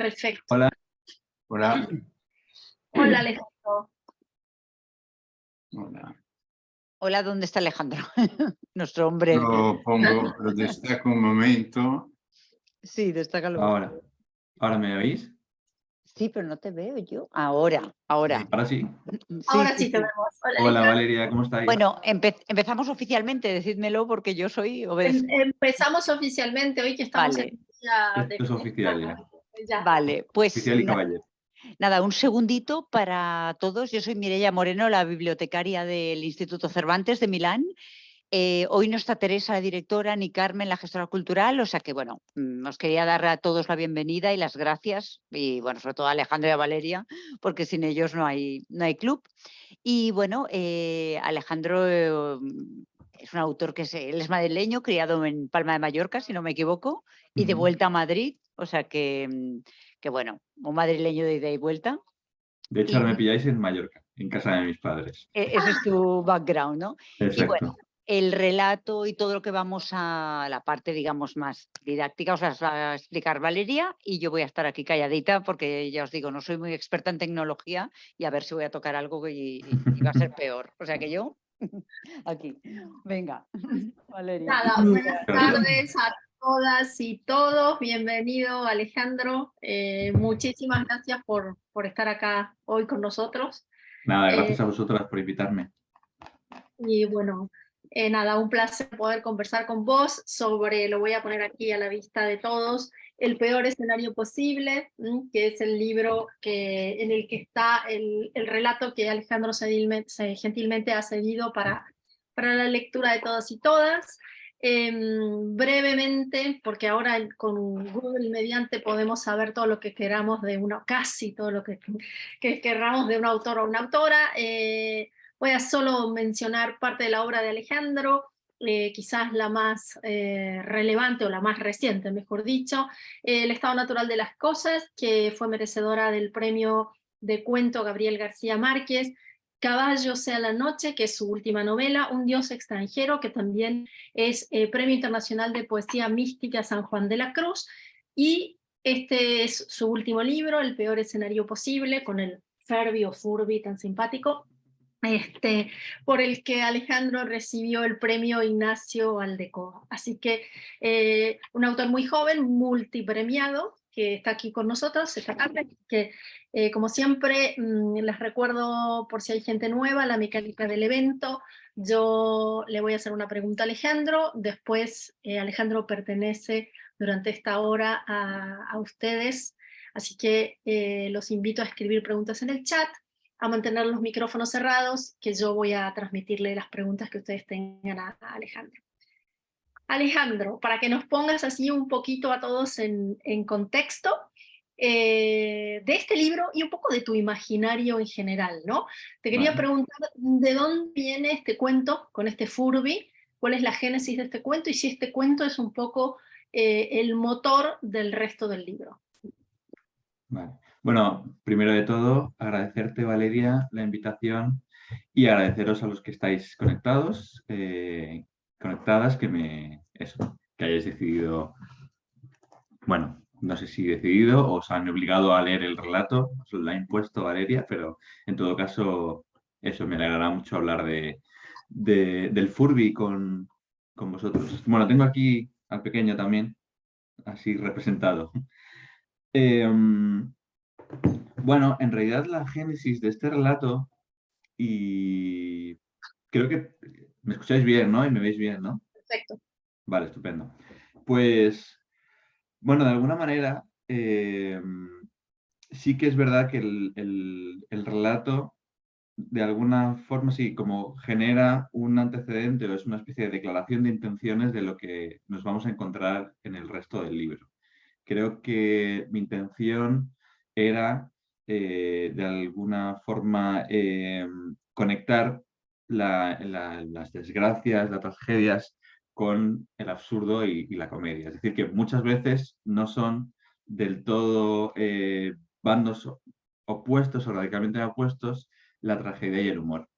Perfecto. Hola. Hola. Hola, Alejandro. Hola. Hola, ¿dónde está Alejandro? Nuestro hombre. Lo destaco un momento. Sí, destácalo. ¿Ahora me oís? Sí, pero no te veo yo. Ahora. Ahora sí. Ahora sí te vemos. Hola, Hola, Alejandro. Valeria, ¿cómo estáis? Bueno, empezamos oficialmente, decídmelo porque yo soy obedeciente. Empezamos oficialmente hoy que estamos Vale. en el día de Esto es oficial ya. ya. Vale, pues Oficial y caballero. nada, un segundito para todos. Yo soy Mireia Moreno, la bibliotecaria del Instituto Cervantes de Milán. Hoy no está Teresa, la directora, ni Carmen, la gestora cultural, o sea que, bueno, os quería dar a todos la bienvenida y las gracias, y bueno, sobre todo a Alejandro y a Valeria, porque sin ellos no hay club. Y bueno, Alejandro es un autor él es madrileño, criado en Palma de Mallorca, si no me equivoco, y de vuelta a Madrid, o sea que bueno, un madrileño de ida y vuelta. De hecho, ahora me pilláis en Mallorca, en casa de mis padres. Ese es tu background, ¿no? Exacto. Y bueno, el relato y todo lo que vamos a la parte, digamos, más didáctica, os las va a explicar Valeria y yo voy a estar aquí calladita porque ya os digo, no soy muy experta en tecnología y a ver si voy a tocar algo y va a ser peor. O sea que yo, aquí. Venga, Valeria. Nada, buenas tardes a todas y todos. Bienvenido, Alejandro. Muchísimas gracias por estar acá hoy con nosotros. Nada, gracias a vosotras por invitarme. Y bueno, nada, un placer poder conversar con vos sobre, lo voy a poner aquí a la vista de todos, El peor escenario posible, que es el libro en el que está el relato que Alejandro gentilmente ha cedido para la lectura de todos y todas. Brevemente, porque ahora con Google mediante podemos saber todo lo que queramos de uno, casi todo lo que queramos de un autor o una autora. Voy a solo mencionar parte de la obra de Alejandro, quizás la más relevante o la más reciente, mejor dicho, El estado natural de las cosas, que fue merecedora del premio de cuento Gabriel García Márquez, Caballo sea la noche, que es su última novela, Un dios extranjero, que también es Premio Internacional de Poesía Mística San Juan de la Cruz, y este es su último libro, El peor escenario posible, con el Ferbi o Furby tan simpático, por el que Alejandro recibió el premio Ignacio Valdeco. Así que un autor muy joven, multipremiado, que está aquí con nosotros esta tarde, que como siempre les recuerdo, por si hay gente nueva, la mecánica del evento. Yo le voy a hacer una pregunta a Alejandro, después Alejandro pertenece durante esta hora a ustedes, así que los invito a escribir preguntas en el chat, a mantener los micrófonos cerrados, que yo voy a transmitirle las preguntas que ustedes tengan a Alejandro. Alejandro, para que nos pongas así un poquito a todos en contexto de este libro y un poco de tu imaginario en general, ¿no? Te quería preguntar de dónde viene este cuento con este Furby, cuál es la génesis de este cuento y si este cuento es un poco el motor del resto del libro. Vale. Bueno, primero de todo, agradecerte, Valeria, la invitación y agradeceros a los que estáis conectadas, que hayáis decidido, bueno, no sé si decidido o os han obligado a leer el relato, os lo ha impuesto Valeria, pero en todo caso, eso, me alegrará mucho hablar del Furby con vosotros. Bueno, tengo aquí al pequeño también, así representado. Bueno, en realidad la génesis de este relato, y creo que me escucháis bien, ¿no? Y me veis bien, ¿no? Perfecto. Vale, estupendo. Pues, bueno, de alguna manera, sí que es verdad que el relato, de alguna forma, sí, como genera un antecedente o es una especie de declaración de intenciones de lo que nos vamos a encontrar en el resto del libro. Creo que mi intención era, de alguna forma, conectar las desgracias, las tragedias con el absurdo y la comedia. Es decir, que muchas veces no son del todo bandos opuestos o radicalmente opuestos la tragedia y el humor.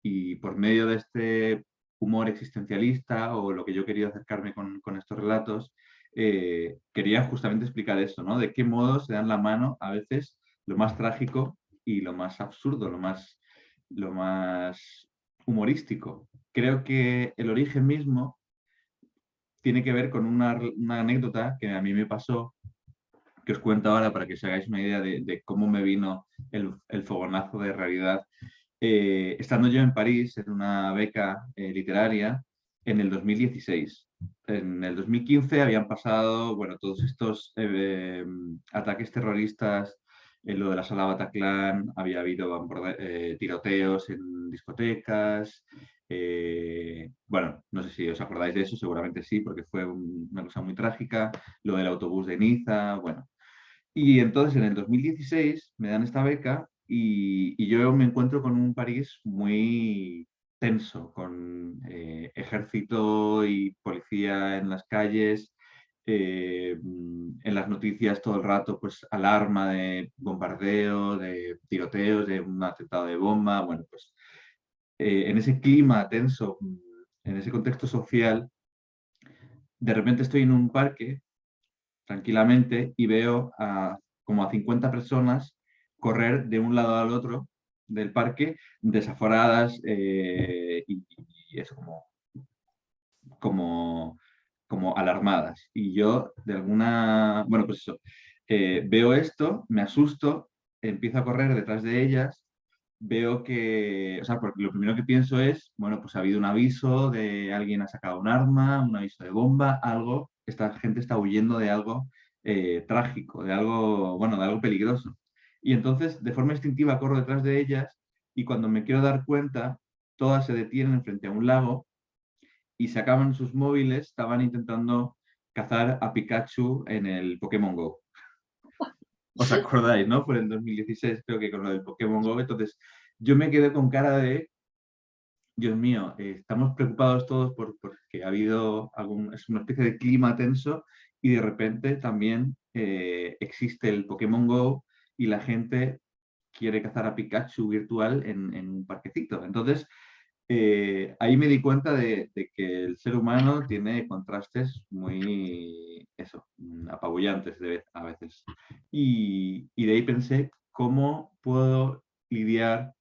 Y por medio de este humor existencialista o lo que yo quería acercarme con estos relatos, quería justamente explicar eso, ¿no? De qué modo se dan la mano a veces lo más trágico y lo más absurdo, lo más humorístico. Creo que el origen mismo tiene que ver con una anécdota que a mí me pasó, que os cuento ahora para que os hagáis una idea de cómo me vino el fogonazo de realidad. Estando yo en París en una beca literaria en el 2016. En el 2015 habían pasado, bueno, todos estos ataques terroristas, en lo de la sala Bataclan, había habido tiroteos en discotecas. Bueno, no sé si os acordáis de eso, seguramente sí, porque fue una cosa muy trágica. Lo del autobús de Niza, bueno. Y entonces en el 2016 me dan esta beca y yo me encuentro con un París muy tenso, con ejército y policía en las calles, en las noticias todo el rato, pues alarma de bombardeo, de tiroteos, de un atentado de bomba. Bueno, pues en ese clima tenso, en ese contexto social, de repente estoy en un parque tranquilamente y veo como a 50 personas correr de un lado al otro del parque, desaforadas y eso como, como alarmadas. Y yo de alguna, bueno, pues eso, veo esto, me asusto, empiezo a correr detrás de ellas, veo que, o sea, porque lo primero que pienso es, bueno, pues ha habido un aviso de alguien ha sacado un arma, un aviso de bomba, algo, esta gente está huyendo de algo trágico, de algo, bueno, de algo peligroso. Y entonces, de forma instintiva, corro detrás de ellas y cuando me quiero dar cuenta, todas se detienen frente a un lago y sacaban sus móviles, estaban intentando cazar a Pikachu en el Pokémon Go. ¿Os acordáis, no? Fue en 2016, creo que con lo del Pokémon Go. Entonces, yo me quedé con cara de, Dios mío, estamos preocupados todos porque ha habido es una especie de clima tenso y de repente también existe el Pokémon Go y la gente quiere cazar a Pikachu virtual en un parquecito. Entonces, ahí me di cuenta de que el ser humano tiene contrastes muy, eso, apabullantes a veces. Y de ahí pensé, ¿cómo puedo lidiar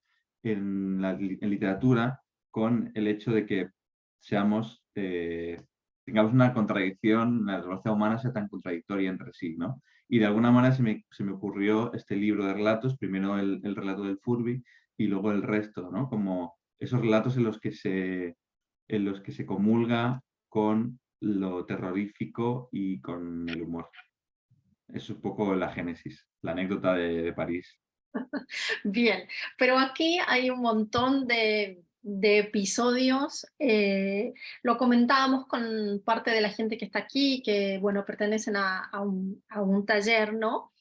en literatura con el hecho de que seamos, tengamos una contradicción, la relación humana sea tan contradictoria entre sí, ¿no? Y de alguna manera se me ocurrió este libro de relatos, primero el relato del Furby y luego el resto, ¿no? Como esos relatos en los que se comulga con lo terrorífico y con el humor. Es un poco la génesis, la anécdota de París. Bien, pero aquí hay un montón de episodios. Lo comentábamos con parte de la gente que está aquí, que, bueno, pertenecen a un taller, ¿no?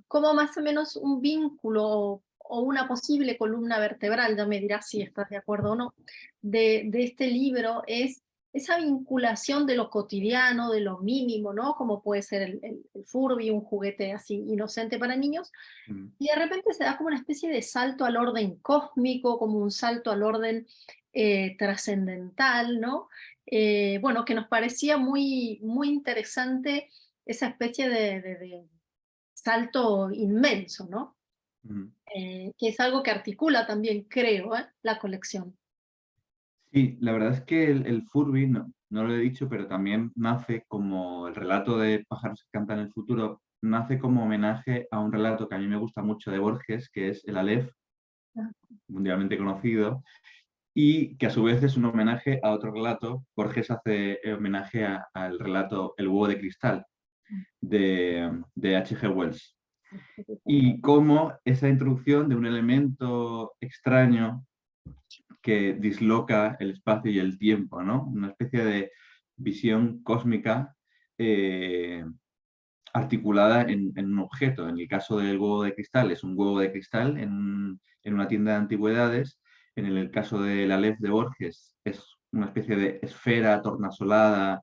Como más o menos un vínculo o una posible columna vertebral, ya me dirás si estás de acuerdo o no, de este libro es esa vinculación de lo cotidiano, de lo mínimo, ¿no? Como puede ser el Furby, un juguete así inocente para niños, Mm. y de repente se da como una especie de salto al orden cósmico, como un salto al orden trascendental, ¿no? Bueno, que nos parecía muy, muy interesante esa especie de salto inmenso, ¿no? Mm. Que es algo que articula también, creo, la colección. Sí, la verdad es que el Furby, no lo he dicho, pero también nace como el relato de pájaros que cantan el futuro, nace como homenaje a un relato que a mí me gusta mucho de Borges, que es el Aleph, Ah, mundialmente conocido, y que a su vez es un homenaje a otro relato. Borges hace homenaje al relato El huevo de cristal de H.G. Wells. Y cómo esa introducción de un elemento extraño que disloca el espacio y el tiempo, ¿no? Una especie de visión cósmica eh, articulada en un objeto. En el caso del huevo de cristal, es un huevo de cristal en una tienda de antigüedades. En el caso del Aleph de Borges, es una especie de esfera tornasolada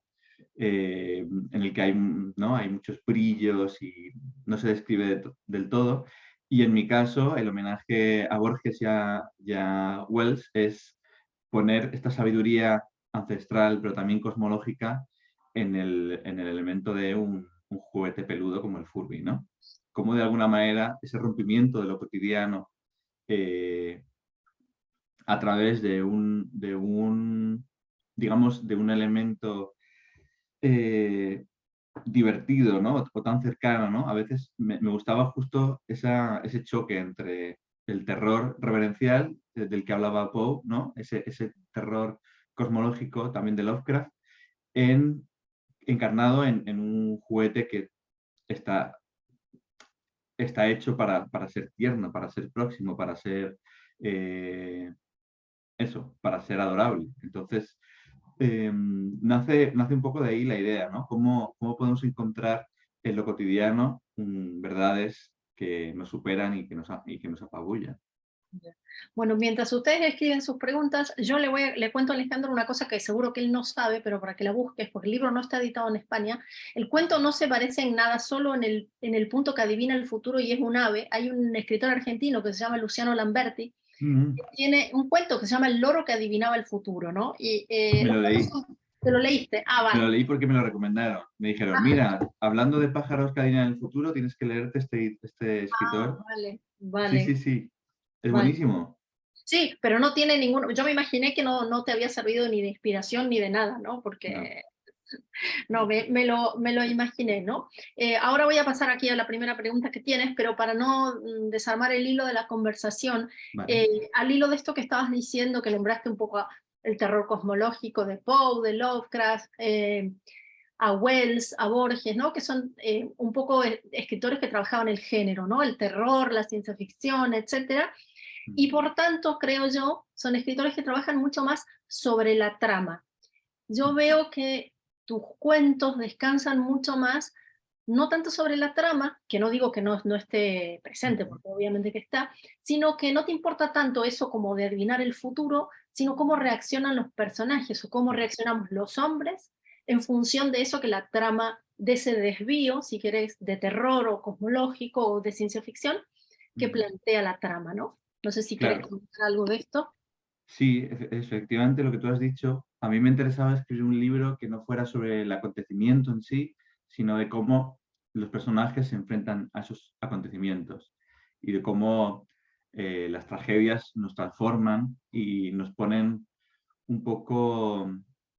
en el que hay, ¿no? Hay muchos brillos y no se describe del todo. Y en mi caso, el homenaje a Borges y a Wells es poner esta sabiduría ancestral, pero también cosmológica, en el elemento de un juguete peludo como el Furby, ¿no? Cómo de alguna manera ese rompimiento de lo cotidiano a través digamos, de un elemento divertido, ¿no? O tan cercano, ¿no? A veces me gustaba justo ese choque entre el terror reverencial del que hablaba Poe, ¿no? Ese terror cosmológico también de Lovecraft, encarnado en un juguete que está hecho para ser tierno, para ser próximo, para ser para ser adorable. Entonces, nace un poco de ahí la idea, ¿no? ¿Cómo podemos encontrar en lo cotidiano verdades que nos superan y que nos apabullan? Bueno, mientras ustedes escriben sus preguntas, yo le cuento a Alejandro una cosa que seguro que él no sabe, pero para que la busques, porque el libro no está editado en España. El cuento no se parece en nada, solo en el punto que adivina el futuro y es un ave. Hay un escritor argentino que se llama Luciano Lamberti, Mm, que tiene un cuento que se llama El loro que adivinaba el futuro, ¿no? Y Me lo leí. ¿te lo leíste? Ah, Me lo vale. leí porque me lo recomendaron. Me dijeron, mira, hablando de pájaros que adivinan el futuro, tienes que leerte este Ah, escritor. vale, Sí, vale, sí, sí. Es vale. buenísimo. Sí, pero no tiene ninguno. Yo me imaginé que no te había servido ni de inspiración ni de nada, ¿no? No. Porque no, me lo imaginé, ¿no? Ahora voy a pasar aquí a la primera pregunta que tienes, pero para no desarmar el hilo de la conversación, Vale. al hilo de esto que estabas diciendo, que nombraste un poco el terror cosmológico de Poe, de Lovecraft, a Wells, a Borges, ¿no? Que son un poco escritores que trabajaban el género, ¿no? El terror, la ciencia ficción, etcétera. Y por tanto, creo yo, son escritores que trabajan mucho más sobre la trama. Yo veo que tus cuentos descansan mucho más, no tanto sobre la trama, que no digo que no esté presente, porque obviamente que está, sino que no te importa tanto eso como de adivinar el futuro, sino cómo reaccionan los personajes o cómo reaccionamos los hombres en función de eso que la trama, de ese desvío, si querés, de terror o cosmológico o de ciencia ficción, que plantea la trama, ¿no? No sé si querés Claro. comentar algo de esto. Sí, efectivamente lo que tú has dicho. A mí me interesaba escribir un libro que no fuera sobre el acontecimiento en sí, sino de cómo los personajes se enfrentan a esos acontecimientos y de cómo las tragedias nos transforman y nos ponen un poco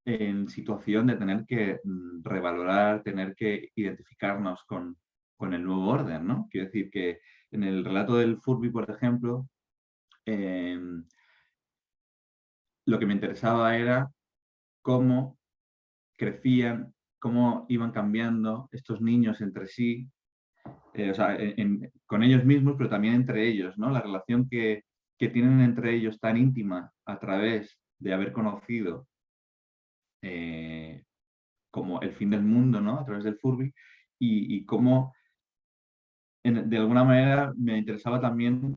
en situación de tener que revalorar, tener que identificarnos con el nuevo orden, ¿no? Quiero decir que en el relato del Furby, por ejemplo, lo que me interesaba era cómo crecían, cómo iban cambiando estos niños entre sí, o sea, con ellos mismos, pero también entre ellos, ¿no? La relación que tienen entre ellos tan íntima a través de haber conocido como el fin del mundo, ¿no? A través del Furby, y cómo de alguna manera me interesaba también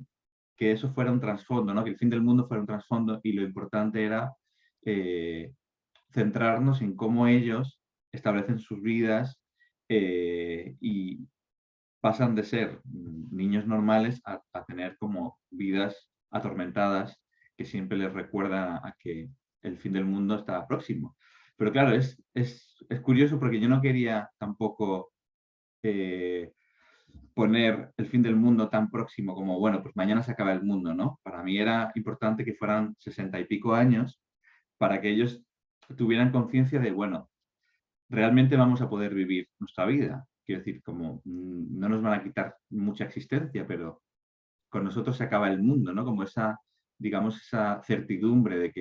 que eso fuera un trasfondo, ¿no? Que el fin del mundo fuera un trasfondo y lo importante era centrarnos en cómo ellos establecen sus vidas y pasan de ser niños normales a tener como vidas atormentadas que siempre les recuerda a que el fin del mundo está próximo. Pero claro, es curioso porque yo no quería tampoco poner el fin del mundo tan próximo como, bueno, pues mañana se acaba el mundo, ¿no? Para mí era importante que fueran 60 y pico años para que ellos tuvieran conciencia de, bueno, realmente vamos a poder vivir nuestra vida. Quiero decir, como no nos van a quitar mucha existencia, pero con nosotros se acaba el mundo, ¿no? Como esa, digamos, esa certidumbre de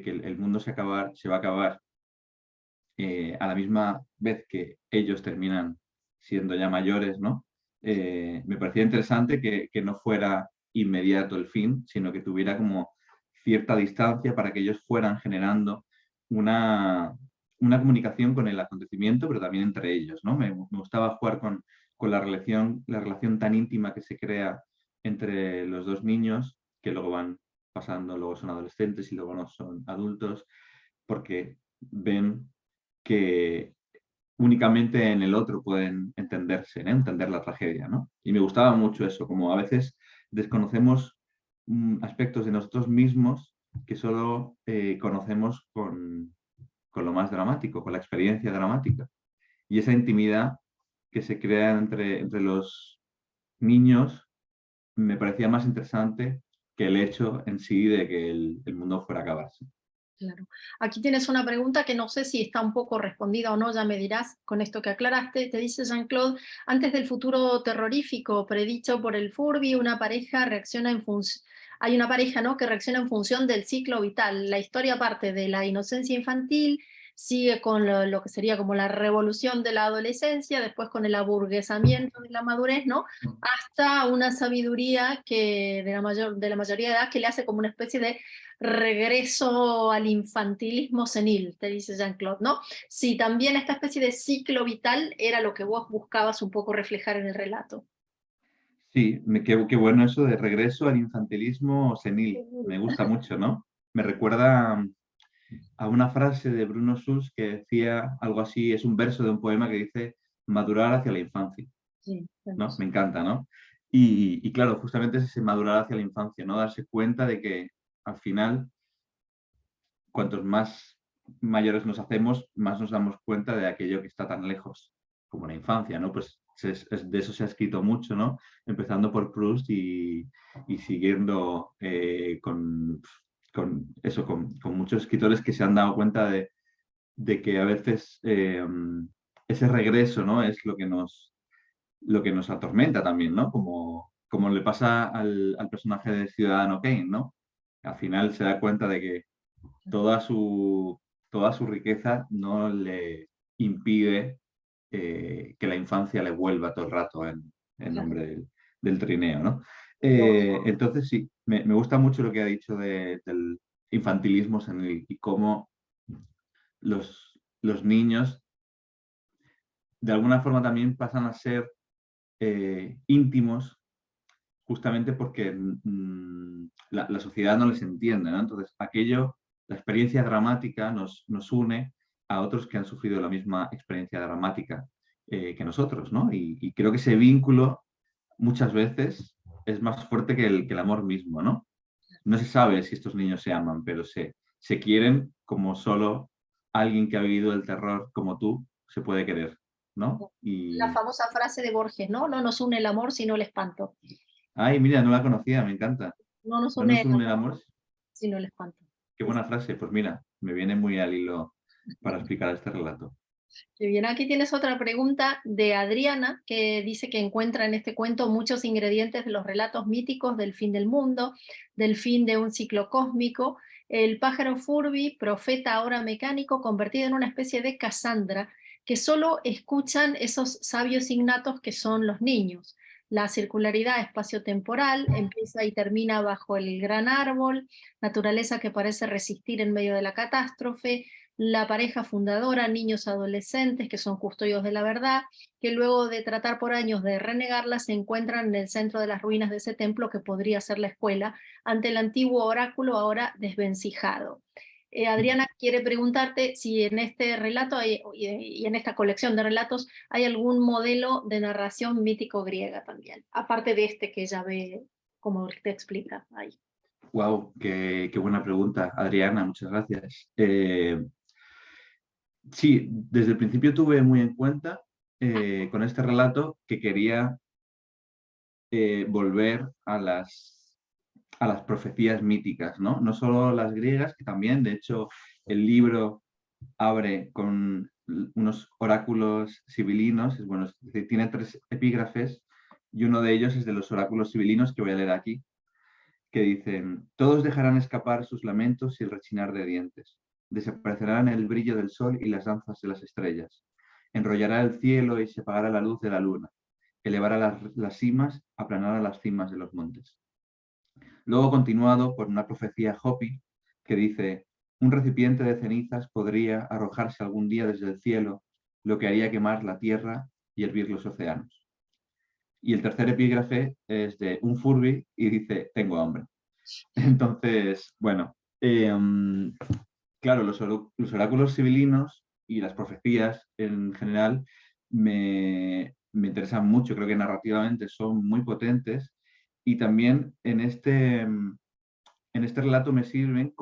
que el mundo se va a acabar a la misma vez que ellos terminan siendo ya mayores, ¿no? Me parecía interesante que no fuera inmediato el fin, sino que tuviera como cierta distancia para que ellos fueran generando una comunicación con el acontecimiento, pero también entre ellos, ¿no? Me gustaba jugar con la relación tan íntima que se crea entre los dos niños, que luego van pasando, luego son adolescentes y luego no son adultos, porque ven que únicamente en el otro pueden entenderse, ¿no? Entender la tragedia, ¿no? Y me gustaba mucho eso, como a veces desconocemos aspectos de nosotros mismos que solo conocemos lo más dramático, con la experiencia dramática. Y esa intimidad que se crea entre los niños me parecía más interesante que el hecho en sí de que el mundo fuera a acabarse. Claro. Aquí tienes una pregunta que no sé si está un poco respondida o no, ya me dirás con esto que aclaraste. Te dice Jean-Claude, antes del futuro terrorífico predicho por el Furby, una pareja reacciona en función... Hay una pareja, ¿no?, que reacciona en función del ciclo vital. La historia parte de la inocencia infantil, sigue con lo que sería como la revolución de la adolescencia, después con el aburguesamiento de la madurez, ¿no?, hasta una sabiduría que de la mayoría de edad que le hace como una especie de regreso al infantilismo senil, te dice Jean-Claude, ¿no? Sí, también esta especie de ciclo vital era lo que vos buscabas un poco reflejar en el relato. Sí, qué bueno eso de regreso al infantilismo senil. Me gusta mucho, ¿no? Me recuerda a una frase de Bruno Schulz que decía algo así, es un verso de un poema que dice madurar hacia la infancia, Sí, ¿no? hermoso. Me encanta, ¿no? Y claro, justamente es ese madurar hacia la infancia, ¿no? Darse cuenta de que al final, cuantos más mayores nos hacemos, más nos damos cuenta de aquello que está tan lejos como la infancia, ¿no? Pues de eso se ha escrito mucho, ¿no? Empezando por Proust y siguiendo con muchos escritores que se han dado cuenta de que a veces ese regreso, ¿no?, es lo que nos atormenta también, ¿no? Como le pasa al personaje de Ciudadano Kane, ¿no? Al final se da cuenta de que toda toda su riqueza no le impide que la infancia le vuelva todo el rato en Claro. nombre del trineo, ¿no? Lo- Entonces sí, me gusta mucho lo que ha dicho del infantilismo senil y cómo los niños de alguna forma también pasan a ser íntimos justamente porque la sociedad no les entiende, ¿no? Entonces, la experiencia dramática nos une a otros que han sufrido la misma experiencia dramática que nosotros, ¿no? Y creo que ese vínculo muchas veces es más fuerte que el amor mismo, ¿no? No se sabe si estos niños se aman, pero se quieren como solo alguien que ha vivido el terror como tú se puede querer, ¿no? La Y, famosa frase de Borges, ¿no? No nos une el amor, sino el espanto. ay, mira, no la conocía, me encanta. No nos No une nos el une el amor, amor. sino el espanto. Qué buena frase. Pues mira, me viene muy al hilo para explicar este relato. Qué bien, aquí tienes otra pregunta de Adriana, que dice que encuentra en este cuento muchos ingredientes de los relatos míticos del fin del mundo, del fin de un ciclo cósmico, el pájaro Furby, profeta ahora mecánico, convertido en una especie de Cassandra, que solo escuchan esos sabios innatos que son los niños. La circularidad espaciotemporal empieza y termina bajo el gran árbol, naturaleza que parece resistir en medio de la catástrofe, la pareja fundadora, niños adolescentes que son custodios de la verdad, que luego de tratar por años de renegarla se encuentran en el centro de las ruinas de ese templo que podría ser la escuela, ante el antiguo oráculo ahora desvencijado. Adriana quiere preguntarte si en este relato y en esta colección de relatos hay algún modelo de narración mítico griega también, aparte de este que ella ve como te explica ahí. Wow, qué buena pregunta, Adriana, muchas gracias. Sí, desde el principio tuve muy en cuenta con este relato que quería volver a las profecías míticas, ¿no? No solo las griegas, que también, de hecho, el libro abre con unos oráculos sibilinos, bueno, es decir, tiene 3 epígrafes y uno de ellos es de los oráculos sibilinos que voy a leer aquí, que dicen, todos dejarán escapar sus lamentos y el rechinar de dientes, desaparecerán el brillo del sol y las danzas de las estrellas, enrollará el cielo y se apagará la luz de la luna, elevará las cimas, aplanará las cimas de los montes. Luego continuado por una profecía Hopi que dice, un recipiente de cenizas podría arrojarse algún día desde el cielo, lo que haría quemar la tierra y hervir los océanos. Y el tercer epígrafe es de un Furby y dice, tengo hambre. Entonces, bueno, claro, los oráculos sibilinos y las profecías en general me interesan mucho, creo que narrativamente son muy potentes y también en este relato me sirven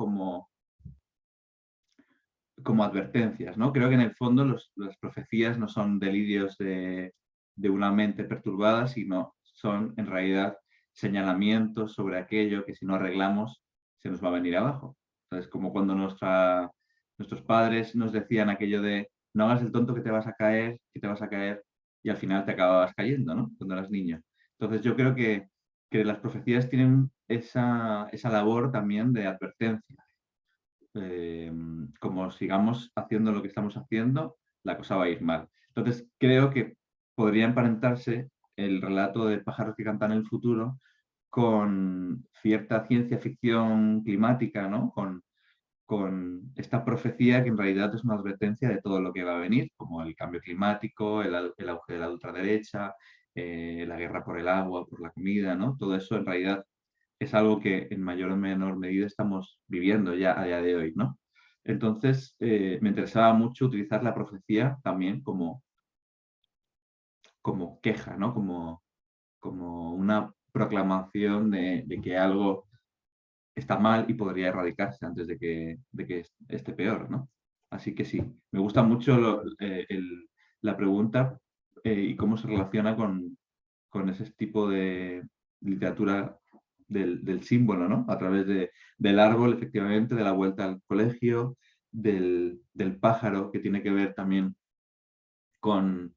como advertencias, ¿no? Creo que en el fondo las profecías no son delirios de una mente perturbada, sino son en realidad señalamientos sobre aquello que si no arreglamos se nos va a venir abajo. Entonces, como cuando nuestros padres nos decían aquello de no hagas el tonto que te vas a caer, que te vas a caer, y al final te acababas cayendo, ¿no? Cuando eras niño. Entonces, yo creo que las profecías tienen esa labor también de advertencia. Como sigamos haciendo lo que estamos haciendo, la cosa va a ir mal. Entonces, creo que podría emparentarse el relato de pájaros que cantan el futuro con cierta ciencia ficción climática, ¿no? Con esta profecía que en realidad es una advertencia de todo lo que va a venir, como el cambio climático, el auge de la ultraderecha, la guerra por el agua, por la comida, ¿no? Todo eso en realidad es algo que en mayor o menor medida estamos viviendo ya a día de hoy, ¿no? Entonces, me interesaba mucho utilizar la profecía también como queja, ¿no? Como una proclamación de que algo está mal y podría erradicarse antes de que esté peor, ¿no? Así que sí, me gusta mucho la pregunta y cómo se relaciona con ese tipo de literatura del símbolo, ¿no? A través del árbol, efectivamente, de la vuelta al colegio, del pájaro, que tiene que ver también con,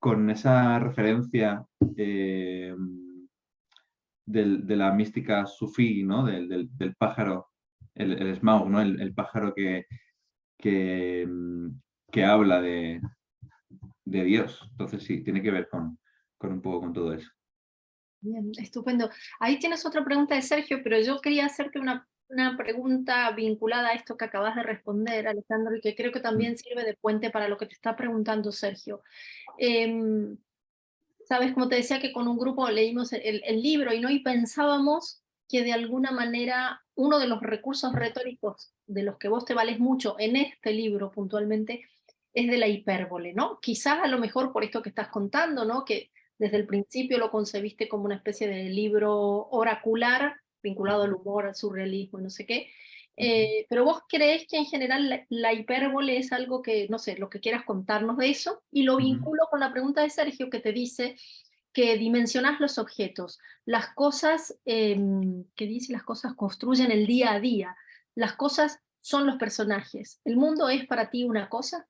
con esa referencia de la mística sufí, ¿no? Del pájaro, el smaug, ¿no? El pájaro que, que habla de Dios. Entonces sí, tiene que ver con un poco con todo eso. Bien, estupendo. Ahí tienes otra pregunta de Sergio, pero yo quería hacerte una pregunta vinculada a esto que acabas de responder, Alejandro, y que creo que también sirve de puente para lo que te está preguntando Sergio. Sabes, como te decía, que con un grupo leímos el libro y, ¿no? Y pensábamos que de alguna manera uno de los recursos retóricos de los que vos te vales mucho en este libro puntualmente es de la hipérbole, ¿no? Quizás a lo mejor por esto que estás contando, ¿no? Que desde el principio lo concebiste como una especie de libro oracular vinculado al humor, al surrealismo, no sé qué. Pero vos creés que en general la hipérbole es algo que, no sé, lo que quieras contarnos de eso, y lo vinculo con la pregunta de Sergio que te dice que dimensionás los objetos, las cosas, que dice, las cosas construyen el día a día, las cosas son los personajes. ¿El mundo es para ti una cosa?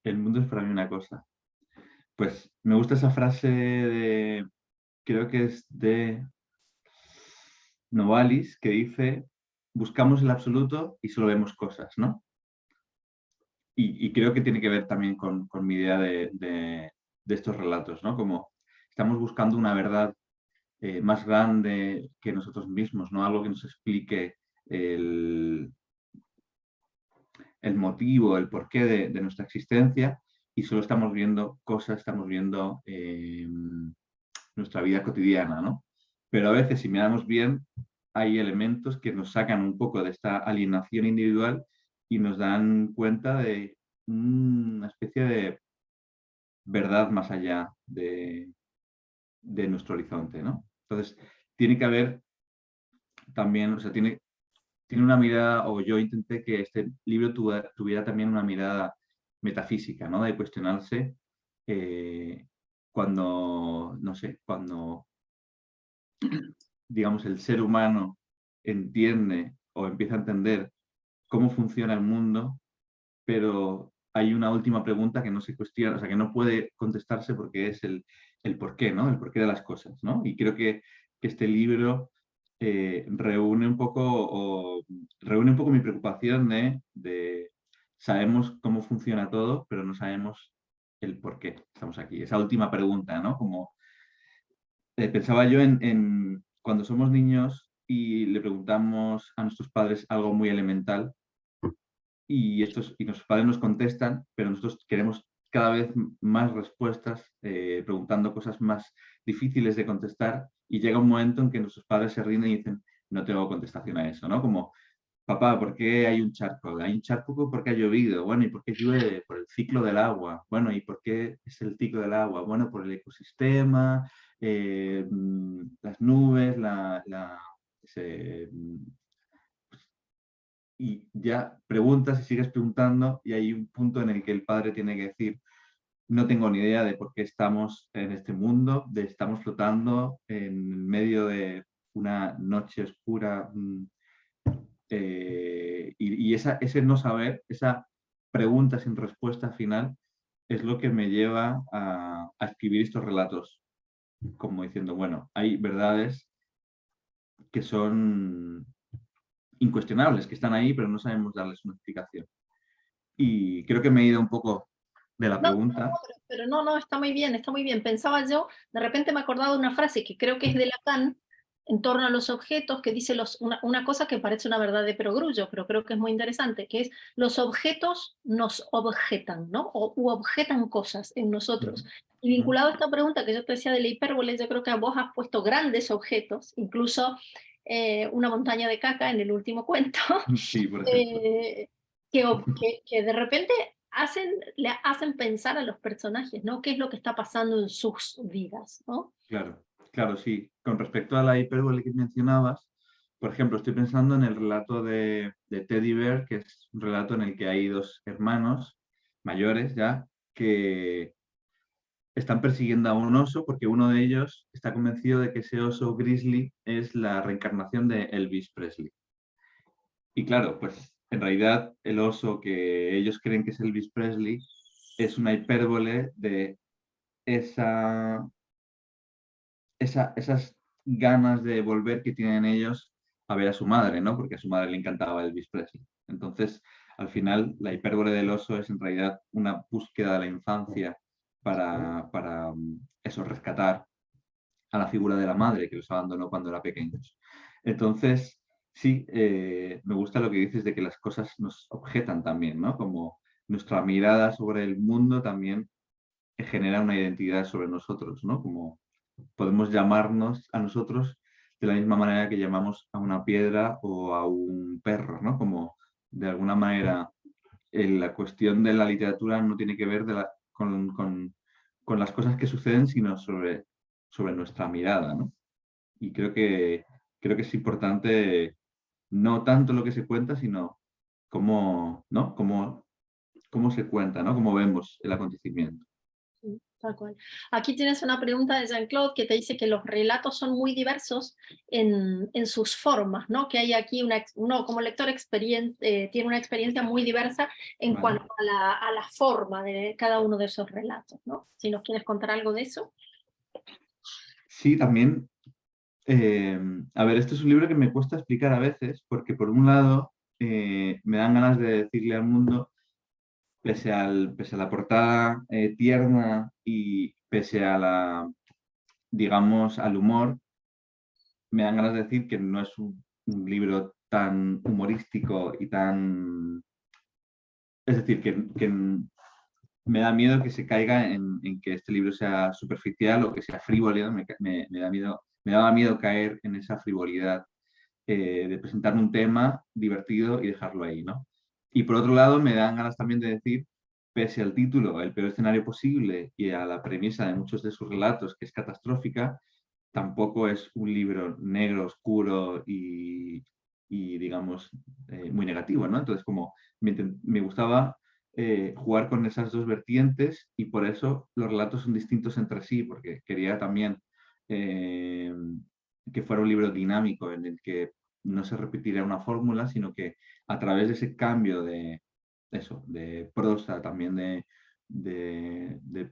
El mundo es para mí una cosa. Pues me gusta esa frase creo que es de Novalis, que dice, buscamos el absoluto y solo vemos cosas, ¿no? Y creo que tiene que ver también con mi idea de estos relatos, ¿no? Como estamos buscando una verdad más grande que nosotros mismos, ¿no? Algo que nos explique el motivo, el porqué de nuestra existencia, y solo estamos viendo cosas, estamos viendo nuestra vida cotidiana, ¿no? Pero a veces, si miramos bien, hay elementos que nos sacan un poco de esta alienación individual y nos dan cuenta de una especie de verdad más allá de nuestro horizonte, ¿no? Entonces, tiene que haber también, o sea, tiene una mirada, o yo intenté que este libro tuviera también una mirada metafísica, ¿no? De cuestionarse cuando, no sé, cuando, digamos, el ser humano entiende o empieza a entender cómo funciona el mundo, pero hay una última pregunta que no se cuestiona, o sea, que no puede contestarse porque es el por qué, ¿no? El porqué de las cosas, ¿no? Y creo que este libro reúne un poco mi preocupación de sabemos cómo funciona todo, pero no sabemos el por qué estamos aquí. Esa última pregunta, ¿no? Como pensaba yo en cuando somos niños y le preguntamos a nuestros padres algo muy elemental y nuestros padres nos contestan, pero nosotros queremos cada vez más respuestas, preguntando cosas más difíciles de contestar, y llega un momento en que nuestros padres se rinden y dicen, no tengo contestación a eso, ¿no? Como, papá, ¿por qué hay un charco? Hay un charco porque ha llovido. Bueno, ¿y por qué llueve? Por el ciclo del agua. Bueno, ¿y por qué es el ciclo del agua? Bueno, por el ecosistema, las nubes, ese, y ya preguntas y sigues preguntando y hay un punto en el que el padre tiene que decir, no tengo ni idea de por qué estamos en este mundo, de estamos flotando en medio de una noche oscura. Ese no saber, esa pregunta sin respuesta final, es lo que me lleva a escribir estos relatos, como diciendo, bueno, hay verdades que son incuestionables, que están ahí, pero no sabemos darles una explicación. Y creo que me he ido un poco de la No, pregunta. pero no, no, está muy bien, está muy bien. Pensaba yo, de repente me he acordado de una frase que creo que es de Lacan, en torno a los objetos, que dice una cosa que parece una verdad de perogrullo, pero creo que es muy interesante, que es los objetos nos objetan, ¿no? U objetan cosas en nosotros. Y vinculado a esta pregunta que yo te decía de la hipérbole, yo creo que vos has puesto grandes objetos, incluso una montaña de caca en el último cuento, Sí, por ejemplo. que de repente le hacen pensar a los personajes, ¿no? ¿Qué es lo que está pasando en sus vidas, ¿no? Claro, claro, sí. Con respecto a la hipérbole que mencionabas, por ejemplo, estoy pensando en el relato de Teddy Bear, que es un relato en el que hay dos hermanos mayores ya que están persiguiendo a un oso porque uno de ellos está convencido de que ese oso grizzly es la reencarnación de Elvis Presley. Y claro, pues en realidad el oso que ellos creen que es Elvis Presley es una hipérbole de esa esas ganas de volver que tienen ellos a ver a su madre, ¿no? Porque a su madre le encantaba Elvis Presley. Entonces, al final, la hipérbole del oso es en realidad una búsqueda de la infancia para eso, rescatar a la figura de la madre que los abandonó cuando era pequeños. Entonces, sí, me gusta lo que dices de que las cosas nos objetan también, ¿no? Como nuestra mirada sobre el mundo también genera una identidad sobre nosotros, ¿no? Como podemos llamarnos a nosotros de la misma manera que llamamos a una piedra o a un perro, ¿no? Como de alguna manera la cuestión de la literatura no tiene que ver con las cosas que suceden, sino sobre nuestra mirada, ¿no? Y creo que es importante no tanto lo que se cuenta, sino cómo, ¿no? Cómo se cuenta, ¿no? Cómo vemos el acontecimiento. Sí, tal cual. Aquí tienes una pregunta de Jean-Claude que te dice que los relatos son muy diversos en sus formas, ¿no? Que hay aquí uno como lector tiene una experiencia muy diversa en ¿Vale? cuanto a la forma de cada uno de esos relatos, ¿no? Si nos quieres contar algo de eso. Sí, también. A ver, este es un libro que me cuesta explicar a veces, porque por un lado me dan ganas de decirle al mundo, pese a la portada tierna y pese a digamos, al humor, me dan ganas de decir que no es un libro tan humorístico y tan... Es decir, que me da miedo que se caiga en que este libro sea superficial o que sea frívolo, me da miedo, me daba miedo caer en esa frivolidad de presentar un tema divertido y dejarlo ahí, ¿no? Y por otro lado, me dan ganas también de decir, pese al título, El peor escenario posible, y a la premisa de muchos de sus relatos, que es catastrófica, tampoco es un libro negro, oscuro y digamos, muy negativo, ¿no? Entonces, como me gustaba jugar con esas dos vertientes y por eso los relatos son distintos entre sí, porque quería también eh, que fuera un libro dinámico en el que no se repetiría una fórmula, sino que a través de ese cambio de eso, de prosa, también de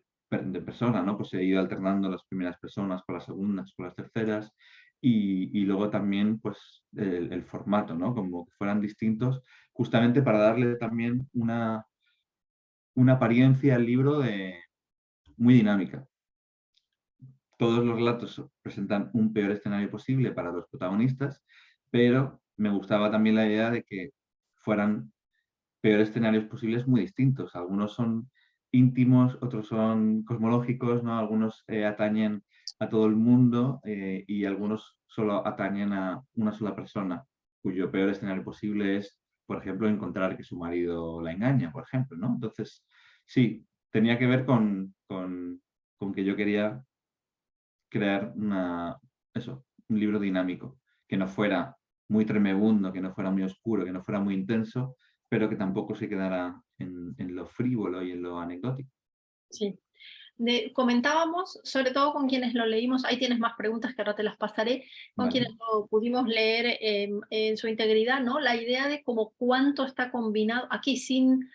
persona, ¿no? Pues he ido alternando las primeras personas con las segundas, con las terceras, y luego también, pues, el formato, ¿no? Como que fueran distintos, justamente para darle también una apariencia al libro muy dinámica. Todos los relatos presentan un peor escenario posible para los protagonistas, pero me gustaba también la idea de que fueran peores escenarios posibles muy distintos. Algunos son íntimos, otros son cosmológicos, ¿no? Algunos atañen a todo el mundo y algunos solo atañen a una sola persona, cuyo peor escenario posible es, por ejemplo, encontrar que su marido la engaña, por ejemplo, ¿no? Entonces, sí, tenía que ver con que yo quería crear un libro dinámico, que no fuera muy tremebundo, que no fuera muy oscuro, que no fuera muy intenso, pero que tampoco se quedara en lo frívolo y en lo anecdótico. Sí. Comentábamos, sobre todo con quienes lo leímos, ahí tienes más preguntas que ahora te las pasaré, con Vale. quienes lo pudimos leer en su integridad, ¿no? La idea de como cuánto está combinado, aquí sin,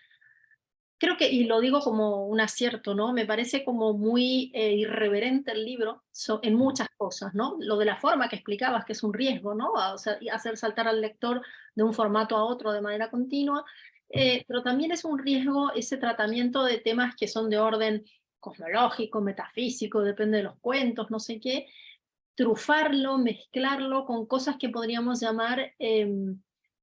creo que, y lo digo como un acierto, ¿no? Me parece como muy irreverente el libro en muchas cosas, ¿no? Lo de la forma que explicabas, que es un riesgo, ¿no? O sea, y hacer saltar al lector de un formato a otro de manera continua, pero también es un riesgo ese tratamiento de temas que son de orden cosmológico, metafísico, depende de los cuentos, no sé qué, trufarlo, mezclarlo con cosas que podríamos llamar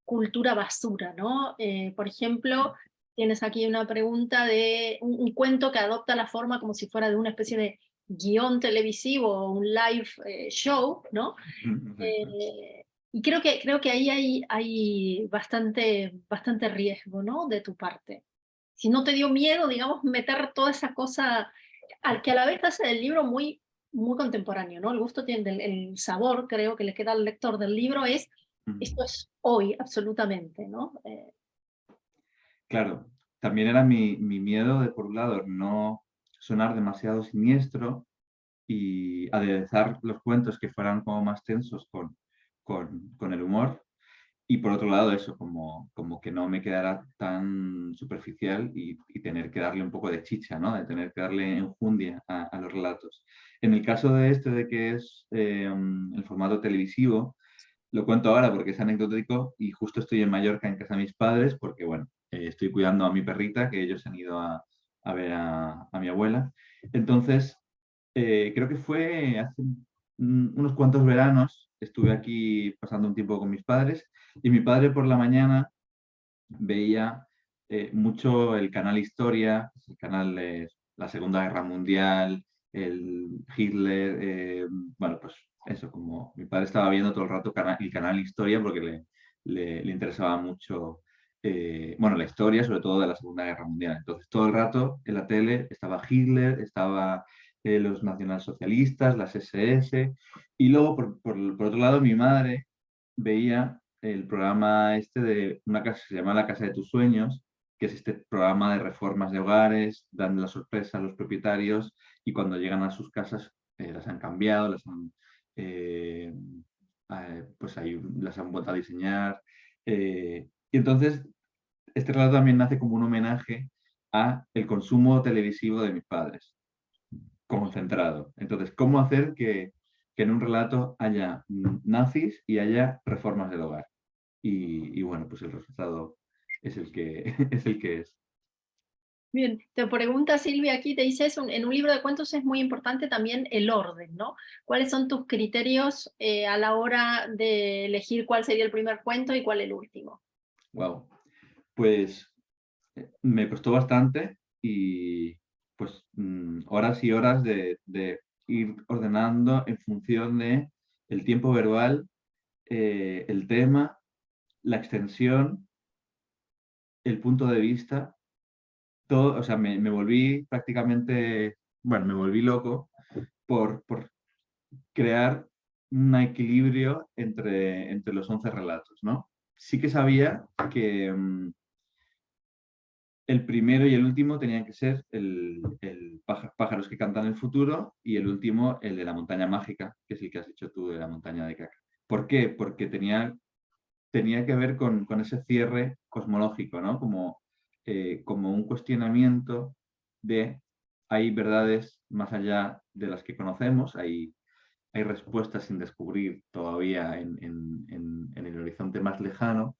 cultura basura, ¿no? Por ejemplo, tienes aquí una pregunta de un cuento que adopta la forma como si fuera de una especie de guión televisivo o un live show, ¿no? Exacto. Y creo que ahí hay bastante riesgo, ¿no? De tu parte. Si no te dio miedo, digamos, meter toda esa cosa, al que a la vez hace del libro muy contemporáneo, ¿no? El gusto tiene, el sabor, creo que le queda al lector del libro es, esto es hoy, absolutamente, ¿no? Claro, también era mi miedo de, por un lado, no sonar demasiado siniestro y aderezar los cuentos que fueran como más tensos con el humor. Y por otro lado, eso, como que no me quedara tan superficial y tener que darle un poco de chicha, ¿no? De tener que darle enjundia a los relatos. En el caso de este, de que es el formato televisivo, lo cuento ahora porque es anecdótico y justo estoy en Mallorca en casa de mis padres porque, bueno, estoy cuidando a mi perrita, que ellos han ido a ver a mi abuela. Entonces, creo que fue hace unos cuantos veranos, estuve aquí pasando un tiempo con mis padres y mi padre por la mañana veía mucho el canal Historia, el canal de la Segunda Guerra Mundial, el Hitler, bueno, pues eso, como mi padre estaba viendo todo el rato el canal Historia porque le interesaba mucho, bueno, la historia, sobre todo de la Segunda Guerra Mundial. Entonces, todo el rato en la tele estaba Hitler, estaba los nacionalsocialistas, las SS, y luego, por otro lado, mi madre veía el programa este de una casa que se llama La Casa de tus Sueños, que es este programa de reformas de hogares, dan la sorpresa a los propietarios y cuando llegan a sus casas las han cambiado, eh, pues ahí las han vuelto a diseñar. Y entonces este relato también nace como un homenaje a el consumo televisivo de mis padres, concentrado. Entonces, ¿cómo hacer que en un relato haya nazis y haya reformas del hogar? Y bueno, pues el resultado es el que es. El que es. Bien, te pregunta Silvia aquí, te dice eso, en un libro de cuentos es muy importante también el orden, ¿no? ¿Cuáles son tus criterios a la hora de elegir cuál sería el primer cuento y cuál el último? Wow. Pues me costó bastante y pues horas y horas de ir ordenando en función de el tiempo verbal, el tema, la extensión, el punto de vista, todo, o sea, me volví prácticamente, bueno, me volví loco por crear un equilibrio entre los 11 relatos, ¿no? Sí que sabía que el primero y el último tenían que ser el pájaros que cantan el futuro y el último el de la montaña mágica, que es el que has dicho tú de la montaña de caca. ¿Por qué? Porque tenía que ver con ese cierre cosmológico, ¿no? Como un cuestionamiento de hay verdades más allá de las que conocemos, hay respuestas sin descubrir todavía en el horizonte más lejano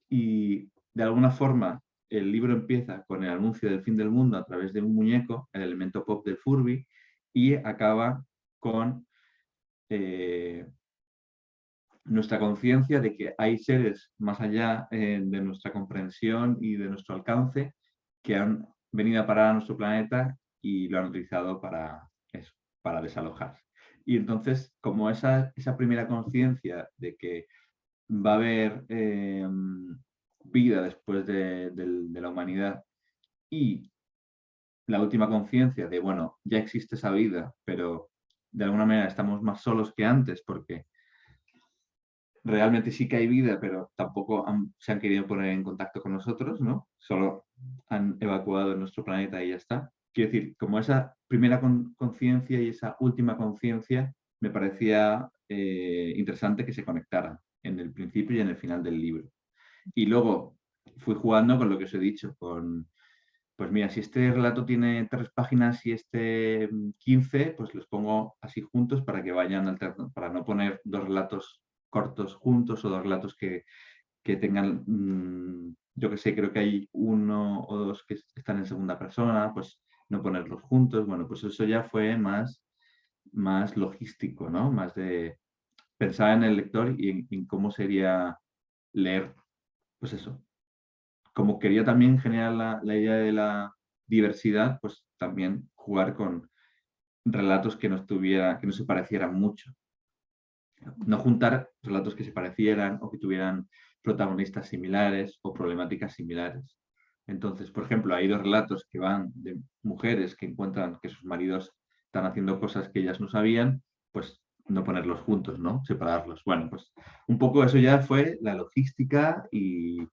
y de alguna forma el libro empieza con el anuncio del fin del mundo a través de un muñeco, el elemento pop del Furby, y acaba con nuestra conciencia de que hay seres más allá de nuestra comprensión y de nuestro alcance que han venido a parar a nuestro planeta y lo han utilizado para eso, para desalojarse. Y entonces, como esa primera conciencia de que va a haber vida después de la humanidad y la última conciencia de, bueno, ya existe esa vida, pero de alguna manera estamos más solos que antes porque realmente sí que hay vida, pero tampoco se han querido poner en contacto con nosotros, ¿no? Solo han evacuado nuestro planeta y ya está. Quiero decir, como esa primera conciencia y esa última conciencia me parecía interesante que se conectaran en el principio y en el final del libro. Y luego fui jugando con lo que os he dicho, pues mira, si este relato tiene 3 páginas y este 15, pues los pongo así juntos para que vayan alternando, para no poner 2 relatos cortos juntos o 2 relatos que tengan, yo que sé, creo que hay 1 o 2 que están en segunda persona, pues no ponerlos juntos. Bueno, pues eso ya fue más logístico, ¿no? Más de pensar en el lector y en cómo sería leer, pues eso. Como quería también generar la idea de la diversidad, pues también jugar con relatos que no se parecieran mucho. No juntar relatos que se parecieran o que tuvieran protagonistas similares o problemáticas similares. Entonces, por ejemplo, hay 2 relatos que van de mujeres que encuentran que sus maridos están haciendo cosas que ellas no sabían, pues no ponerlos juntos, ¿no? Separarlos. Bueno, pues un poco eso ya fue la logística y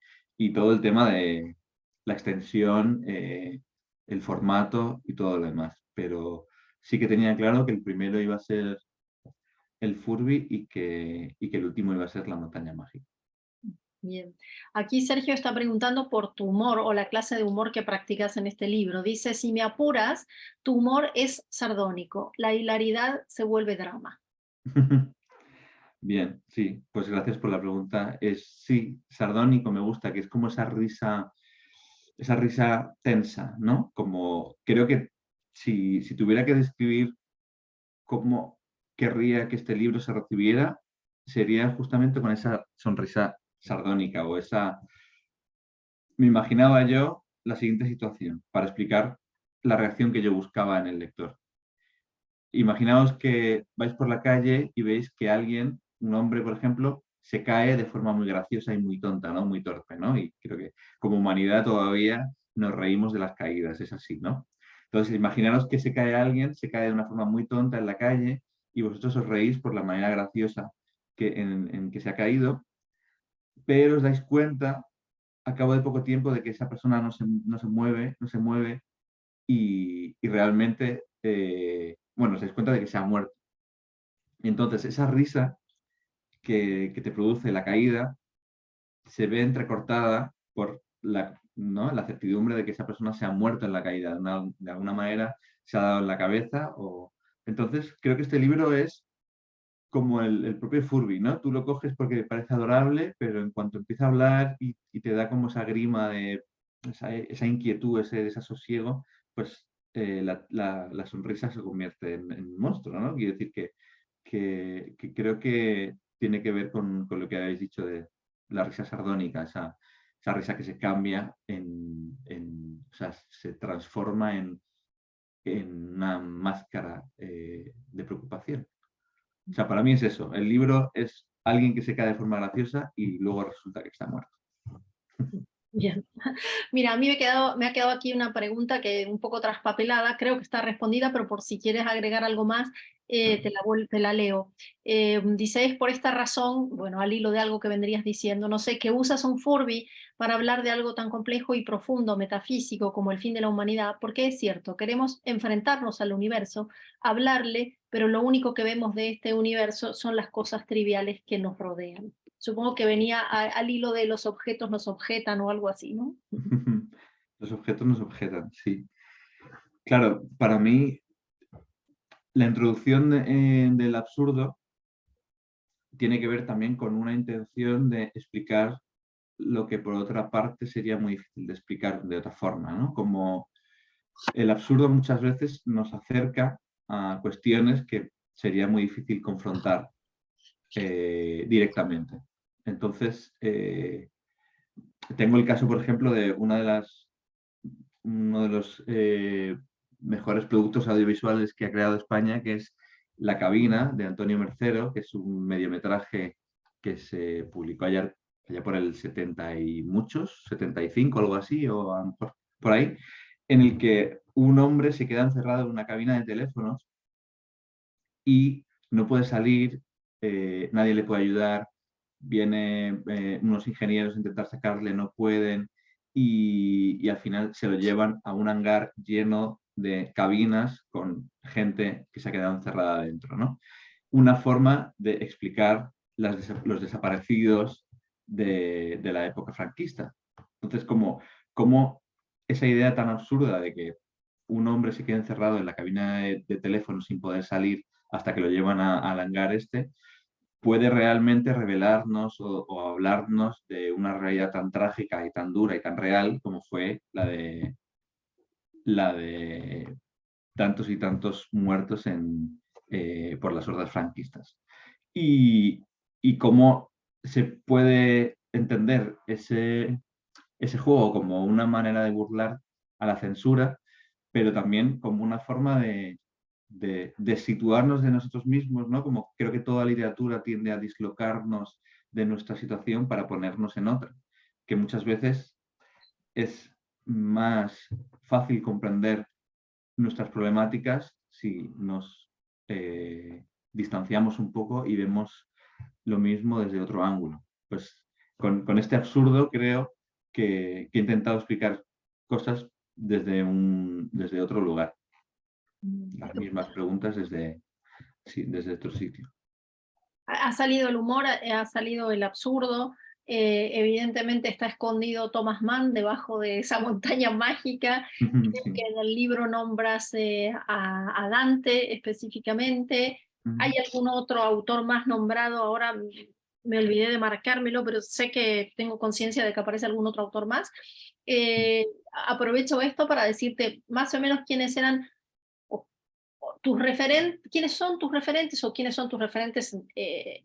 todo el tema de la extensión, el formato y todo lo demás. Pero sí que tenía claro que el primero iba a ser el Furby y que el último iba a ser la montaña mágica. Bien. Aquí Sergio está preguntando por tu humor o la clase de humor que practicas en este libro. Dice, si me apuras, tu humor es sardónico, la hilaridad se vuelve drama. Bien, sí, pues gracias por la pregunta. Sí, sardónico me gusta, que es como esa risa tensa, ¿no? Como creo que si tuviera que describir cómo querría que este libro se recibiera, sería justamente con esa sonrisa sardónica o esa... Me imaginaba yo la siguiente situación para explicar la reacción que yo buscaba en el lector. Imaginaos que vais por la calle y veis que alguien, un hombre, por ejemplo, se cae de forma muy graciosa y muy tonta, ¿no? Muy torpe, ¿no? Y creo que como humanidad todavía nos reímos de las caídas, es así, ¿no? Entonces, imaginaros que se cae alguien, se cae de una forma muy tonta en la calle y vosotros os reís por la manera graciosa en que se ha caído, pero os dais cuenta, a cabo de poco tiempo, de que esa persona no se mueve y realmente, bueno, os dais cuenta de que se ha muerto. Y entonces esa risa que te produce la caída se ve entrecortada por ¿no? la certidumbre de que esa persona se ha muerto en la caída, de alguna manera se ha dado en la cabeza. Entonces creo que este libro es como el propio Furby, ¿no? Tú lo coges porque parece adorable, pero en cuanto empieza a hablar y te da como esa grima de esa inquietud, ese desasosiego, pues la sonrisa se convierte en un monstruo, ¿no? Quiero decir que creo que tiene que ver con lo que habéis dicho de la risa sardónica, esa risa que se cambia o sea, se transforma en una máscara de preocupación. O sea, para mí es eso. El libro es alguien que se cae de forma graciosa y luego resulta que está muerto. Bien. Mira, a mí me ha quedado aquí una pregunta que un poco traspapelada, creo que está respondida, pero por si quieres agregar algo más, te la leo. Dice, es por esta razón, bueno, al hilo de algo que vendrías diciendo, no sé, que usas un Furby para hablar de algo tan complejo y profundo, metafísico, como el fin de la humanidad, porque es cierto, queremos enfrentarnos al universo, hablarle, pero lo único que vemos de este universo son las cosas triviales que nos rodean. Supongo que venía al hilo de los objetos nos objetan o algo así, ¿no? Los objetos nos objetan, sí. Claro, para mí la introducción del absurdo tiene que ver también con una intención de explicar lo que por otra parte sería muy difícil de explicar de otra forma, ¿no? Como el absurdo muchas veces nos acerca a cuestiones que sería muy difícil confrontar directamente. Entonces, tengo el caso, por ejemplo, de uno de los mejores productos audiovisuales que ha creado España, que es La cabina, de Antonio Mercero, que es un mediometraje que se publicó allá por el 70 y muchos, 75, algo así, o a lo mejor por ahí, en el que un hombre se queda encerrado en una cabina de teléfonos y no puede salir, nadie le puede ayudar, vienen unos ingenieros a intentar sacarle, no pueden, y al final se lo llevan a un hangar lleno de cabinas con gente que se ha quedado encerrada dentro, ¿no? Una forma de explicar los desaparecidos de la época franquista. Entonces, como esa idea tan absurda de que un hombre se queda encerrado en la cabina de teléfono sin poder salir hasta que lo llevan al hangar puede realmente revelarnos o hablarnos de una realidad tan trágica y tan dura y tan real como fue la de tantos y tantos muertos por las hordas franquistas. Y cómo se puede entender ese juego como una manera de burlar a la censura, pero también como una forma de situarnos de nosotros mismos, ¿no? Como creo que toda literatura tiende a dislocarnos de nuestra situación para ponernos en otra, que muchas veces es más fácil comprender nuestras problemáticas si nos distanciamos un poco y vemos lo mismo desde otro ángulo. Pues con este absurdo creo que he intentado explicar cosas desde otro lugar. Las mismas preguntas desde otro sitio. Ha salido el humor, ha salido el absurdo, evidentemente está escondido Thomas Mann debajo de esa montaña mágica. Creo Sí. que en el libro nombras a Dante específicamente. ¿Hay algún otro autor más nombrado? Ahora me olvidé de marcármelo, pero sé que tengo conciencia de que aparece algún otro autor más. Aprovecho esto para decirte más o menos quiénes eran quiénes son tus referentes o quiénes son tus referentes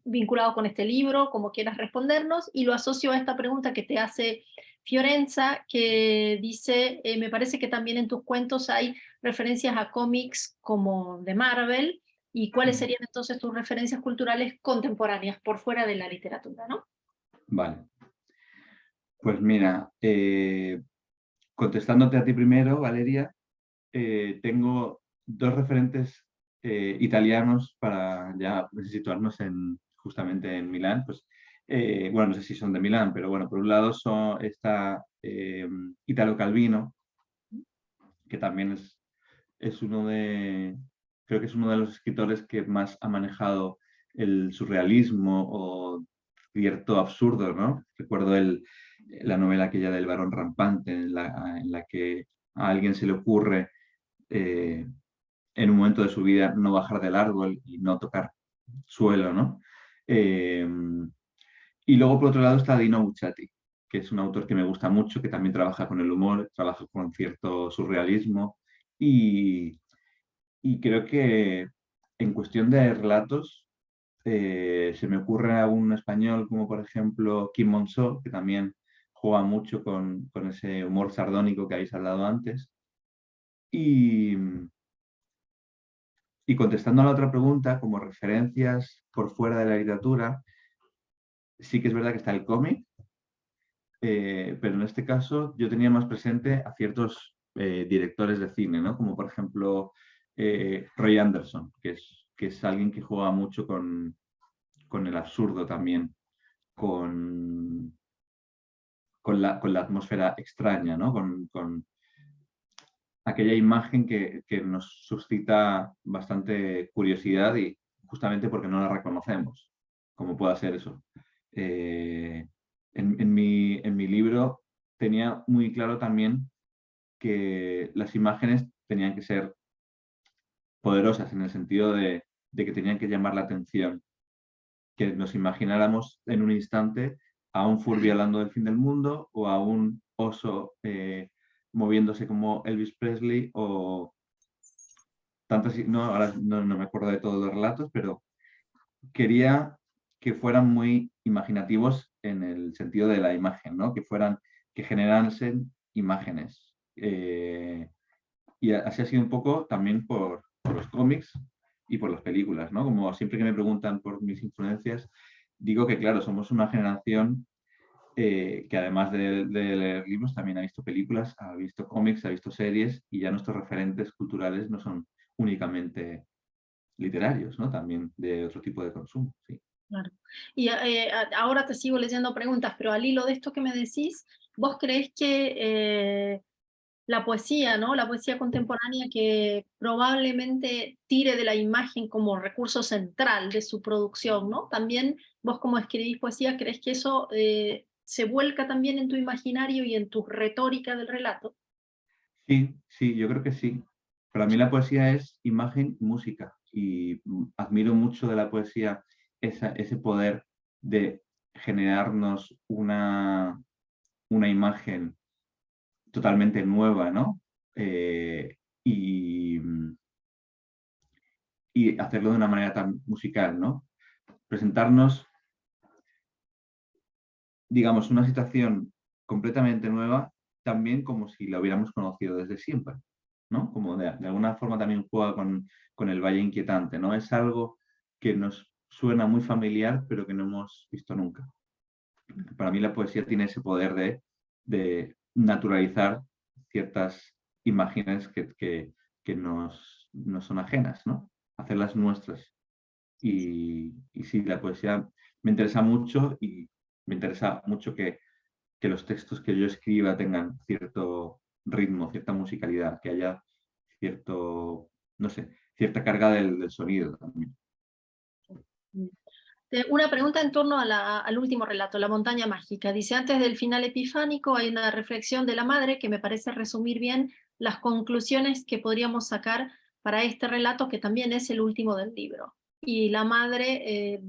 vinculados con este libro, como quieras respondernos, y lo asocio a esta pregunta que te hace Fiorenza, que dice, me parece que también en tus cuentos hay referencias a cómics como de Marvel, y cuáles serían entonces tus referencias culturales contemporáneas por fuera de la literatura, ¿no? Vale. Pues mira, contestándote a ti primero, Valeria, tengo dos referentes italianos para ya situarnos justamente en Milán. Pues, bueno, no sé si son de Milán, pero bueno, por un lado está Italo Calvino, que también es creo que es uno de los escritores que más ha manejado el surrealismo o cierto absurdo, ¿no? Recuerdo la novela aquella del Barón Rampante, en la que a alguien se le ocurre en un momento de su vida no bajar del árbol y no tocar suelo, ¿no? Y luego, por otro lado, está Dino Bucciati, que es un autor que me gusta mucho, que también trabaja con el humor, trabaja con cierto surrealismo y, y creo que en cuestión de relatos se me ocurre a un español como por ejemplo Quim Monzó, que también juega mucho con ese humor sardónico que habéis hablado antes. Y, y contestando a la otra pregunta, como referencias por fuera de la literatura, sí que es verdad que está el cómic, pero en este caso yo tenía más presente a ciertos directores de cine, ¿no? Como por ejemplo Roy Anderson, que es alguien que juega mucho con el absurdo también, con la atmósfera extraña, ¿no? Con aquella imagen que nos suscita bastante curiosidad y justamente porque no la reconocemos, como pueda ser eso. En mi libro tenía muy claro también que las imágenes tenían que ser poderosas en el sentido de que tenían que llamar la atención, que nos imagináramos en un instante a un Furby hablando del fin del mundo o a un oso moviéndose como Elvis Presley o tantas, no, ahora no me acuerdo de todos los relatos, pero quería que fueran muy imaginativos en el sentido de la imagen, ¿no? Que generasen imágenes. Y así ha sido un poco también por los cómics y por las películas, ¿no? Como siempre que me preguntan por mis influencias, digo que, claro, somos una generación que además de leer libros también ha visto películas, ha visto cómics, ha visto series y ya nuestros referentes culturales no son únicamente literarios, ¿no? También de otro tipo de consumo, sí. Claro. Y ahora te sigo leyendo preguntas, pero al hilo de esto que me decís, ¿vos creés que la poesía, ¿no? La poesía contemporánea que probablemente tire de la imagen como recurso central de su producción, ¿no? También vos como escribís poesía, ¿creés que eso se vuelca también en tu imaginario y en tu retórica del relato? Sí, sí, yo creo que sí. Para mí la poesía es imagen y música y admiro mucho de la poesía ese poder de generarnos una imagen totalmente nueva, ¿no? Eh, y, y hacerlo de una manera tan musical, ¿no? Presentarnos, digamos, una situación completamente nueva, también como si la hubiéramos conocido desde siempre, ¿no? Como de alguna forma también juega con el Valle Inquietante, ¿no? Es algo que nos suena muy familiar, pero que no hemos visto nunca. Para mí la poesía tiene ese poder de naturalizar ciertas imágenes que nos son ajenas, ¿no? Hacerlas nuestras. Y sí, la poesía me interesa mucho y me interesa mucho que los textos que yo escriba tengan cierto ritmo, cierta musicalidad, que haya cierto, no sé, cierta carga del sonido también. Una pregunta en torno al último relato, La montaña mágica. Dice, antes del final epifánico hay una reflexión de la madre que me parece resumir bien las conclusiones que podríamos sacar para este relato, que también es el último del libro. Y la madre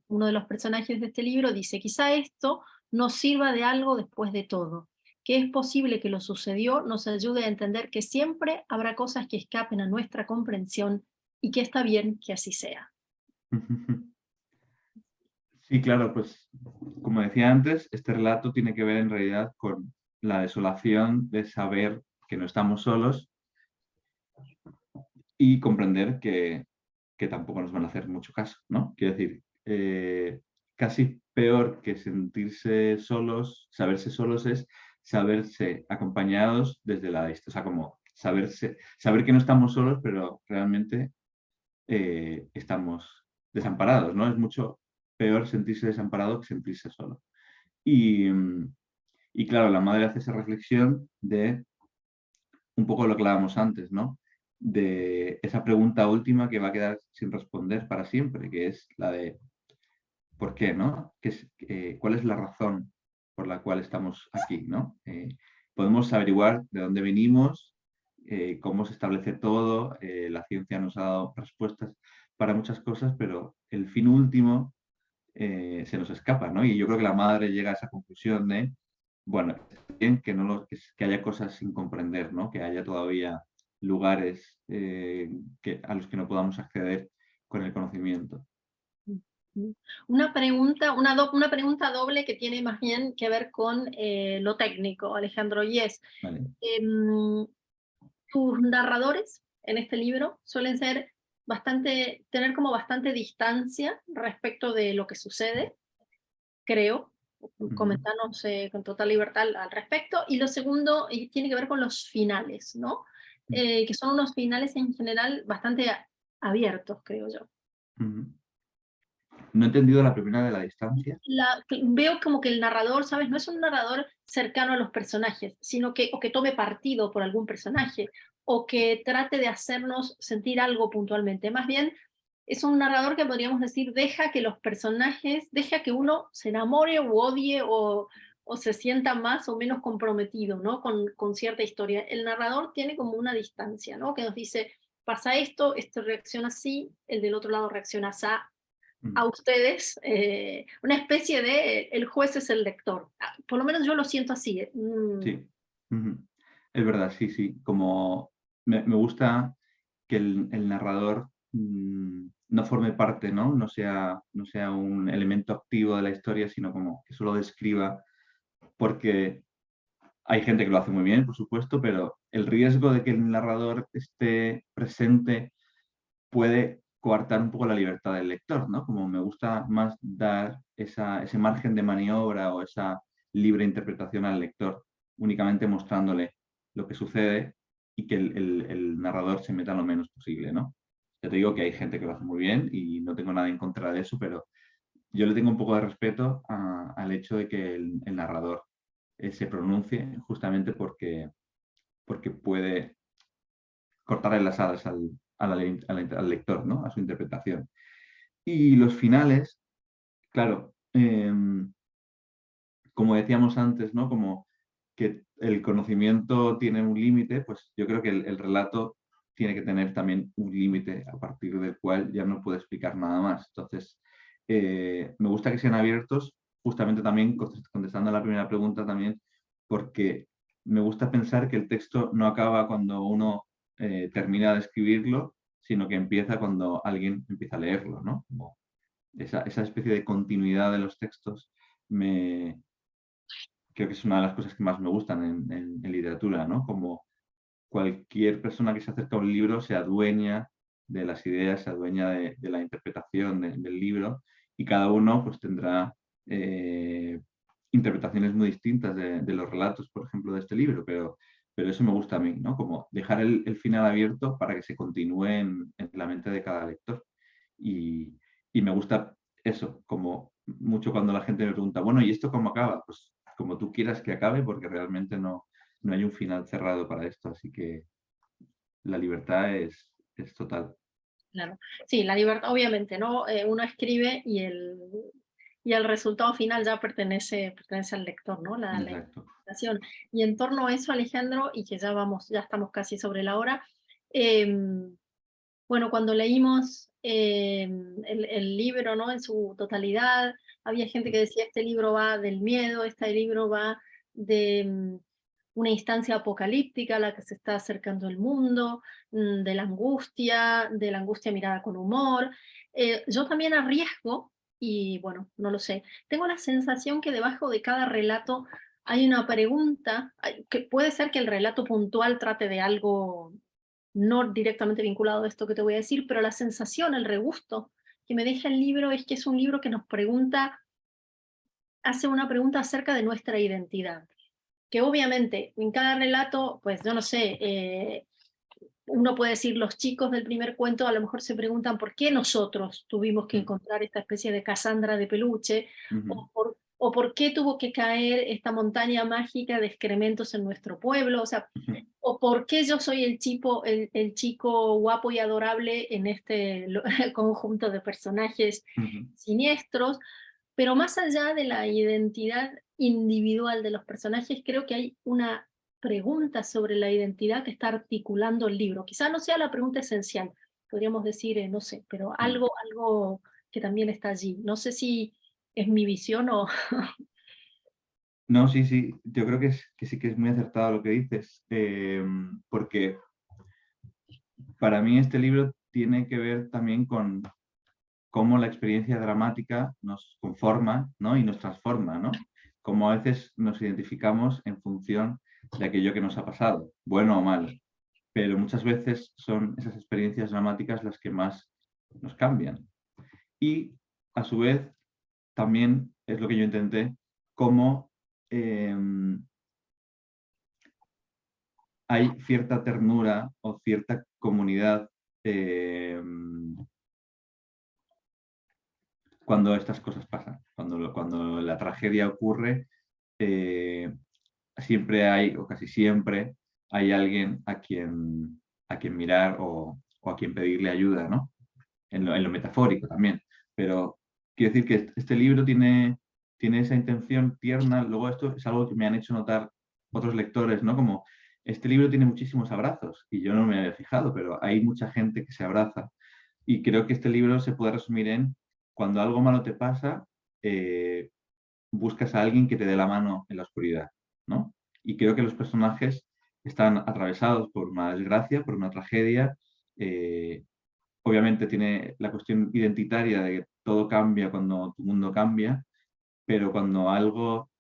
uno de los personajes de este libro dice, quizá esto nos sirva de algo después de todo, que es posible que lo sucedió nos ayude a entender que siempre habrá cosas que escapen a nuestra comprensión y que está bien que así sea. Sí, claro, pues como decía antes, este relato tiene que ver en realidad con la desolación de saber que no estamos solos y comprender que tampoco nos van a hacer mucho caso, ¿no? Quiero decir, casi peor que sentirse solos, saberse solos es saberse acompañados desde la distancia, o sea, como saber que no estamos solos, pero realmente estamos desamparados, ¿no? Es mucho peor sentirse desamparado que sentirse solo. Y, y claro, la madre hace esa reflexión de un poco lo que hablábamos antes, ¿no? De esa pregunta última que va a quedar sin responder para siempre, que es la de ¿por qué, no? ¿Cuál es la razón por la cual estamos aquí, ¿no? Podemos averiguar de dónde venimos, cómo se establece todo, la ciencia nos ha dado respuestas para muchas cosas, pero el fin último se nos escapa, ¿no? Y yo creo que la madre llega a esa conclusión de, bueno, está bien que, que haya cosas sin comprender, ¿no? Que haya todavía lugares a los que no podamos acceder con el conocimiento. Una pregunta, una pregunta doble que tiene más bien que ver con lo técnico, Alejandro, y es, ¿Vale? tus narradores en este libro suelen ser tener como bastante distancia respecto de lo que sucede, creo, Ujú. comentarnos con total libertad al respecto. Y lo segundo tiene que ver con los finales, ¿no? Que son unos finales en general bastante abiertos, creo yo. Ujú. No he entendido la primera de la distancia. Veo como que el narrador, ¿sabes? No es un narrador cercano a los personajes, sino que o que tome partido por algún personaje, o que trate de hacernos sentir algo puntualmente. Más bien, es un narrador que podríamos decir, deja que los personajes, deja que uno se enamore o odie o se sienta más o menos comprometido, ¿no? Con cierta historia. El narrador tiene como una distancia, ¿no? Que nos dice, pasa esto, esto reacciona así, el del otro lado reacciona así, a ustedes una especie de el juez es el lector. Por lo menos yo lo siento así. Sí. Ujú. Es verdad, sí, sí. Como me gusta que el narrador no forme parte, ¿no? No sea un elemento activo de la historia, sino como que solo describa, porque hay gente que lo hace muy bien, por supuesto, pero el riesgo de que el narrador esté presente puede coartar un poco la libertad del lector, ¿no? Como me gusta más dar ese margen de maniobra o esa libre interpretación al lector, únicamente mostrándole lo que sucede y que el narrador se meta lo menos posible, ¿no? Ya te digo que hay gente que lo hace muy bien y no tengo nada en contra de eso, pero yo le tengo un poco de respeto al hecho de que el narrador se pronuncie justamente porque puede cortarle las alas al lector, ¿no? A su interpretación. Y los finales, claro, como decíamos antes, ¿no? Como que el conocimiento tiene un límite, pues yo creo que el relato tiene que tener también un límite a partir del cual ya no puede explicar nada más. Entonces, me gusta que sean abiertos, justamente también contestando a la primera pregunta también, porque me gusta pensar que el texto no acaba cuando uno termina de escribirlo, sino que empieza cuando alguien empieza a leerlo, ¿no? Como esa especie de continuidad de los textos creo que es una de las cosas que más me gustan en literatura, ¿no? Como cualquier persona que se acerca a un libro se adueña de las ideas, se adueña de la interpretación del libro y cada uno pues tendrá interpretaciones muy distintas de los relatos, por ejemplo, de este libro, pero eso me gusta a mí, ¿no? Como dejar el final abierto para que se continúe en la mente de cada lector. Y me gusta eso, como mucho cuando la gente me pregunta, bueno, ¿y esto cómo acaba? Pues como tú quieras que acabe, porque realmente no hay un final cerrado para esto, así que la libertad es total. Claro. Sí, la libertad, obviamente, ¿no? Uno escribe y el resultado final ya pertenece al lector, ¿no? La Exacto. interpretación. Y en torno a eso, Alejandro, y que ya estamos casi sobre la hora, em, bueno, cuando leímos el libro, ¿no? En su totalidad, había gente que decía, este libro va del miedo, este libro va de una instancia apocalíptica a la que se está acercando el mundo, de la angustia mirada con humor. Yo también arriesgo, y bueno, no lo sé, tengo la sensación que debajo de cada relato hay una pregunta, que puede ser que el relato puntual trate de algo no directamente vinculado a esto que te voy a decir, pero la sensación, el regusto que me deja el libro es que es un libro que nos pregunta, hace una pregunta acerca de nuestra identidad. Que obviamente en cada relato, pues yo no sé, uno puede decir, los chicos del primer cuento a lo mejor se preguntan por qué nosotros tuvimos que Mm. encontrar esta especie de Casandra de peluche, Ujú, o por qué tuvo que caer esta montaña mágica de excrementos en nuestro pueblo, o sea, ujú, o por qué yo soy el chico guapo y adorable en este conjunto de personajes ujú. siniestros, pero más allá de la identidad individual de los personajes, creo que hay una pregunta sobre la identidad que está articulando el libro. Quizá no sea la pregunta esencial, podríamos decir, no sé, pero Mm. algo que también está allí. No sé si es mi visión o... No, sí, sí, yo creo que sí que es muy acertado lo que dices, porque para mí este libro tiene que ver también con cómo la experiencia dramática nos conforma, ¿no? Y nos transforma, ¿no? Cómo a veces nos identificamos en función de aquello que nos ha pasado, bueno o malo, pero muchas veces son esas experiencias dramáticas las que más nos cambian. Y a su vez, también es lo que yo intenté, cómo hay cierta ternura o cierta comunidad cuando estas cosas pasan. Cuando la tragedia ocurre, eh, siempre hay, o casi siempre, hay alguien a quien mirar o a quien pedirle ayuda, ¿no? En lo metafórico también. Pero quiero decir que este libro tiene esa intención tierna. Luego esto es algo que me han hecho notar otros lectores, ¿no? Como este libro tiene muchísimos abrazos y yo no me había fijado, pero hay mucha gente que se abraza. Y creo que este libro se puede resumir en cuando algo malo te pasa, eh, buscas a alguien que te dé la mano en la oscuridad, ¿no? Y creo que los personajes están atravesados por una desgracia, por una tragedia. eh, Obviamente tiene la cuestión identitaria de que todo cambia cuando tu mundo cambia, pero cuando algo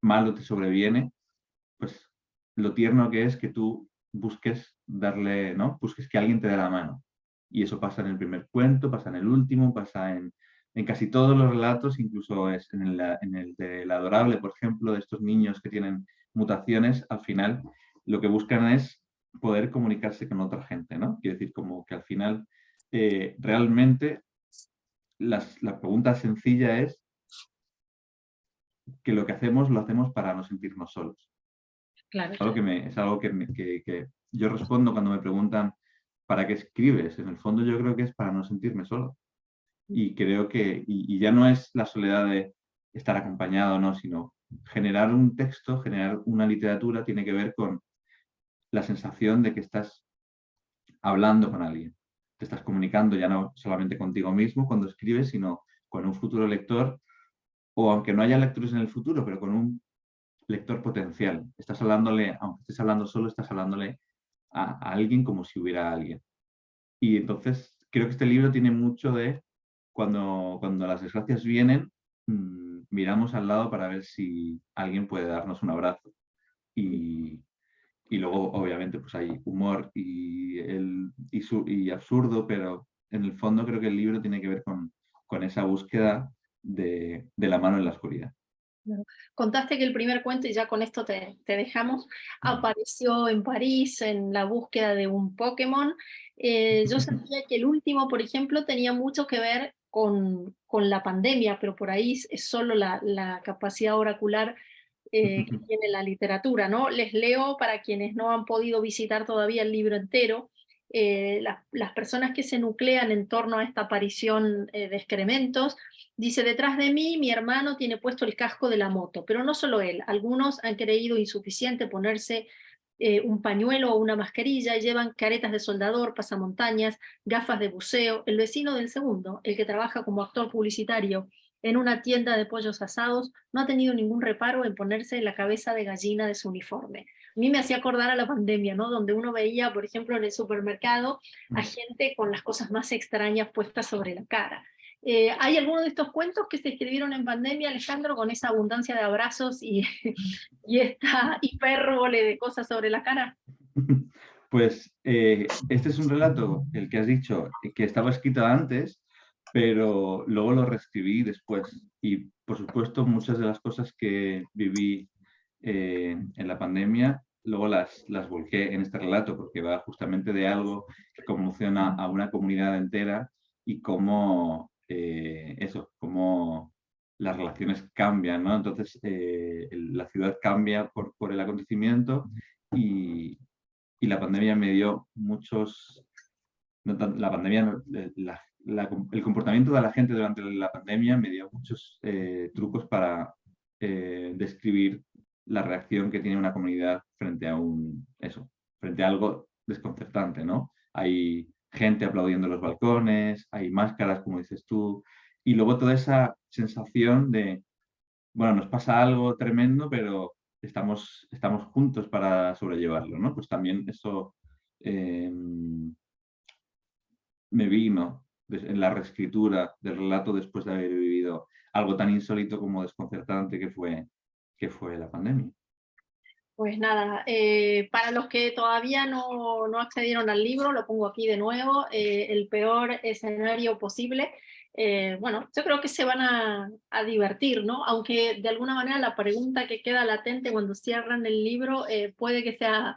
malo te sobreviene, pues lo tierno que es que tú busques darle, ¿no? Busques que alguien te dé la mano. Y eso pasa en el primer cuento, pasa en el último, pasa en casi todos los relatos, incluso es en el del adorable, por ejemplo, de estos niños que tienen mutaciones, al final lo que buscan es poder comunicarse con otra gente, ¿no? Quiero decir, como que al final realmente la pregunta sencilla es que lo que hacemos lo hacemos para no sentirnos solos. Claro, Es algo que yo respondo cuando me preguntan ¿para qué escribes? En el fondo yo creo que es para no sentirme solo. Y creo que, y ya no es la soledad de estar acompañado, ¿no? Sino generar un texto, generar una literatura tiene que ver con la sensación de que estás hablando con alguien. Te estás comunicando ya no solamente contigo mismo cuando escribes, sino con un futuro lector, o aunque no haya lectores en el futuro, pero con un lector potencial. Estás hablándole, aunque estés hablando solo, estás hablándole a alguien como si hubiera alguien. Y entonces creo que este libro tiene mucho de cuando las desgracias vienen, miramos al lado para ver si alguien puede darnos un abrazo. Y, y luego, obviamente, pues hay humor y absurdo, pero en el fondo creo que el libro tiene que ver con esa búsqueda de la mano en la oscuridad. claro. Contaste que el primer cuento, y ya con esto te dejamos, apareció en París en la búsqueda de un Pokémon. Yo sabía que el último, por ejemplo, tenía mucho que ver con la pandemia, pero por ahí es solo la capacidad oracular que tiene la literatura, ¿no? Les leo para quienes no han podido visitar todavía el libro entero. Las personas que se nuclean en torno a esta aparición de excrementos. Dice, detrás de mí mi hermano tiene puesto el casco de la moto, pero no solo él, algunos han creído insuficiente ponerse un pañuelo o una mascarilla y llevan caretas de soldador, pasamontañas, gafas de buceo. El vecino del segundo, el que trabaja como actor publicitario en una tienda de pollos asados, no ha tenido ningún reparo en ponerse la cabeza de gallina de su uniforme. A mí me hacía acordar a la pandemia, ¿no? Donde uno veía, por ejemplo, en el supermercado a gente con las cosas más extrañas puestas sobre la cara. ¿Hay alguno de estos cuentos que se escribieron en pandemia, Alejandro, con esa abundancia de abrazos y esta hipérbole de cosas sobre la cara? Pues este es un relato, el que has dicho, que estaba escrito antes, pero luego lo reescribí después. Y por supuesto, muchas de las cosas que viví en la pandemia, luego las volqué en este relato, porque va justamente de algo que conmociona a una comunidad entera y cómo cómo las relaciones cambian, ¿no? Entonces, la ciudad cambia por el acontecimiento y la pandemia me dio muchos, la pandemia, el comportamiento de la gente durante la pandemia me dio muchos trucos para describir la reacción que tiene una comunidad frente a frente a algo desconcertante, ¿no? Hay gente aplaudiendo en los balcones, hay máscaras, como dices tú, y luego toda esa sensación de, bueno, nos pasa algo tremendo, pero estamos juntos para sobrellevarlo, ¿no? Pues también eso eh, me vino en la reescritura del relato después de haber vivido algo tan insólito como desconcertante que fue la pandemia. Pues nada, para los que todavía no accedieron al libro, lo pongo aquí de nuevo, el peor escenario posible. Bueno, yo creo que se van a divertir, ¿no? Aunque de alguna manera la pregunta que queda latente cuando cierran el libro puede que sea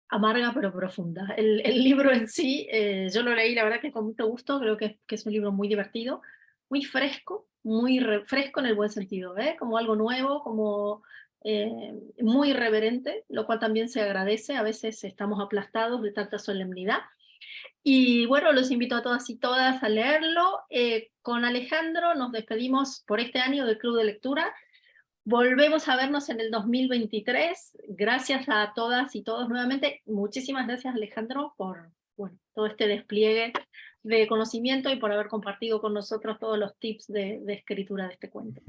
amarga pero profunda. El libro en sí, yo lo leí la verdad que con mucho gusto, creo que es un libro muy divertido, muy fresco, muy fresco en el buen sentido, ¿eh? Como algo nuevo, como muy irreverente, lo cual también se agradece, a veces estamos aplastados de tanta solemnidad. Y bueno, los invito a todas y todas a leerlo. Con Alejandro nos despedimos por este año del Club de Lectura. Volvemos a vernos en el 2023. Gracias a todas y todos nuevamente. Muchísimas gracias, Alejandro, por bueno, todo este despliegue de conocimiento y por haber compartido con nosotros todos los tips de escritura de este cuento.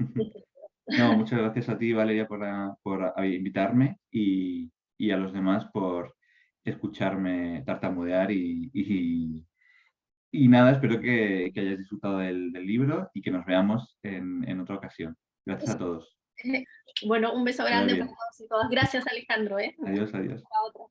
No, muchas gracias a ti, Valeria, por invitarme y a los demás por escucharme tartamudear y nada, espero que hayáis disfrutado del libro y que nos veamos en otra ocasión. Gracias a todos. Bueno, un beso Que vaya grande para bien. todos y todas. Gracias, Alejandro. Adiós, adiós. Hasta otra.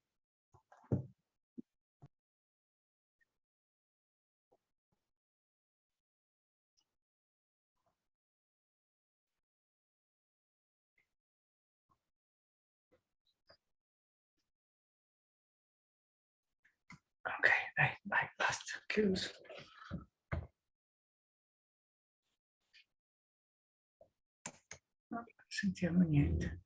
Chiuso. No, sentiamo niente.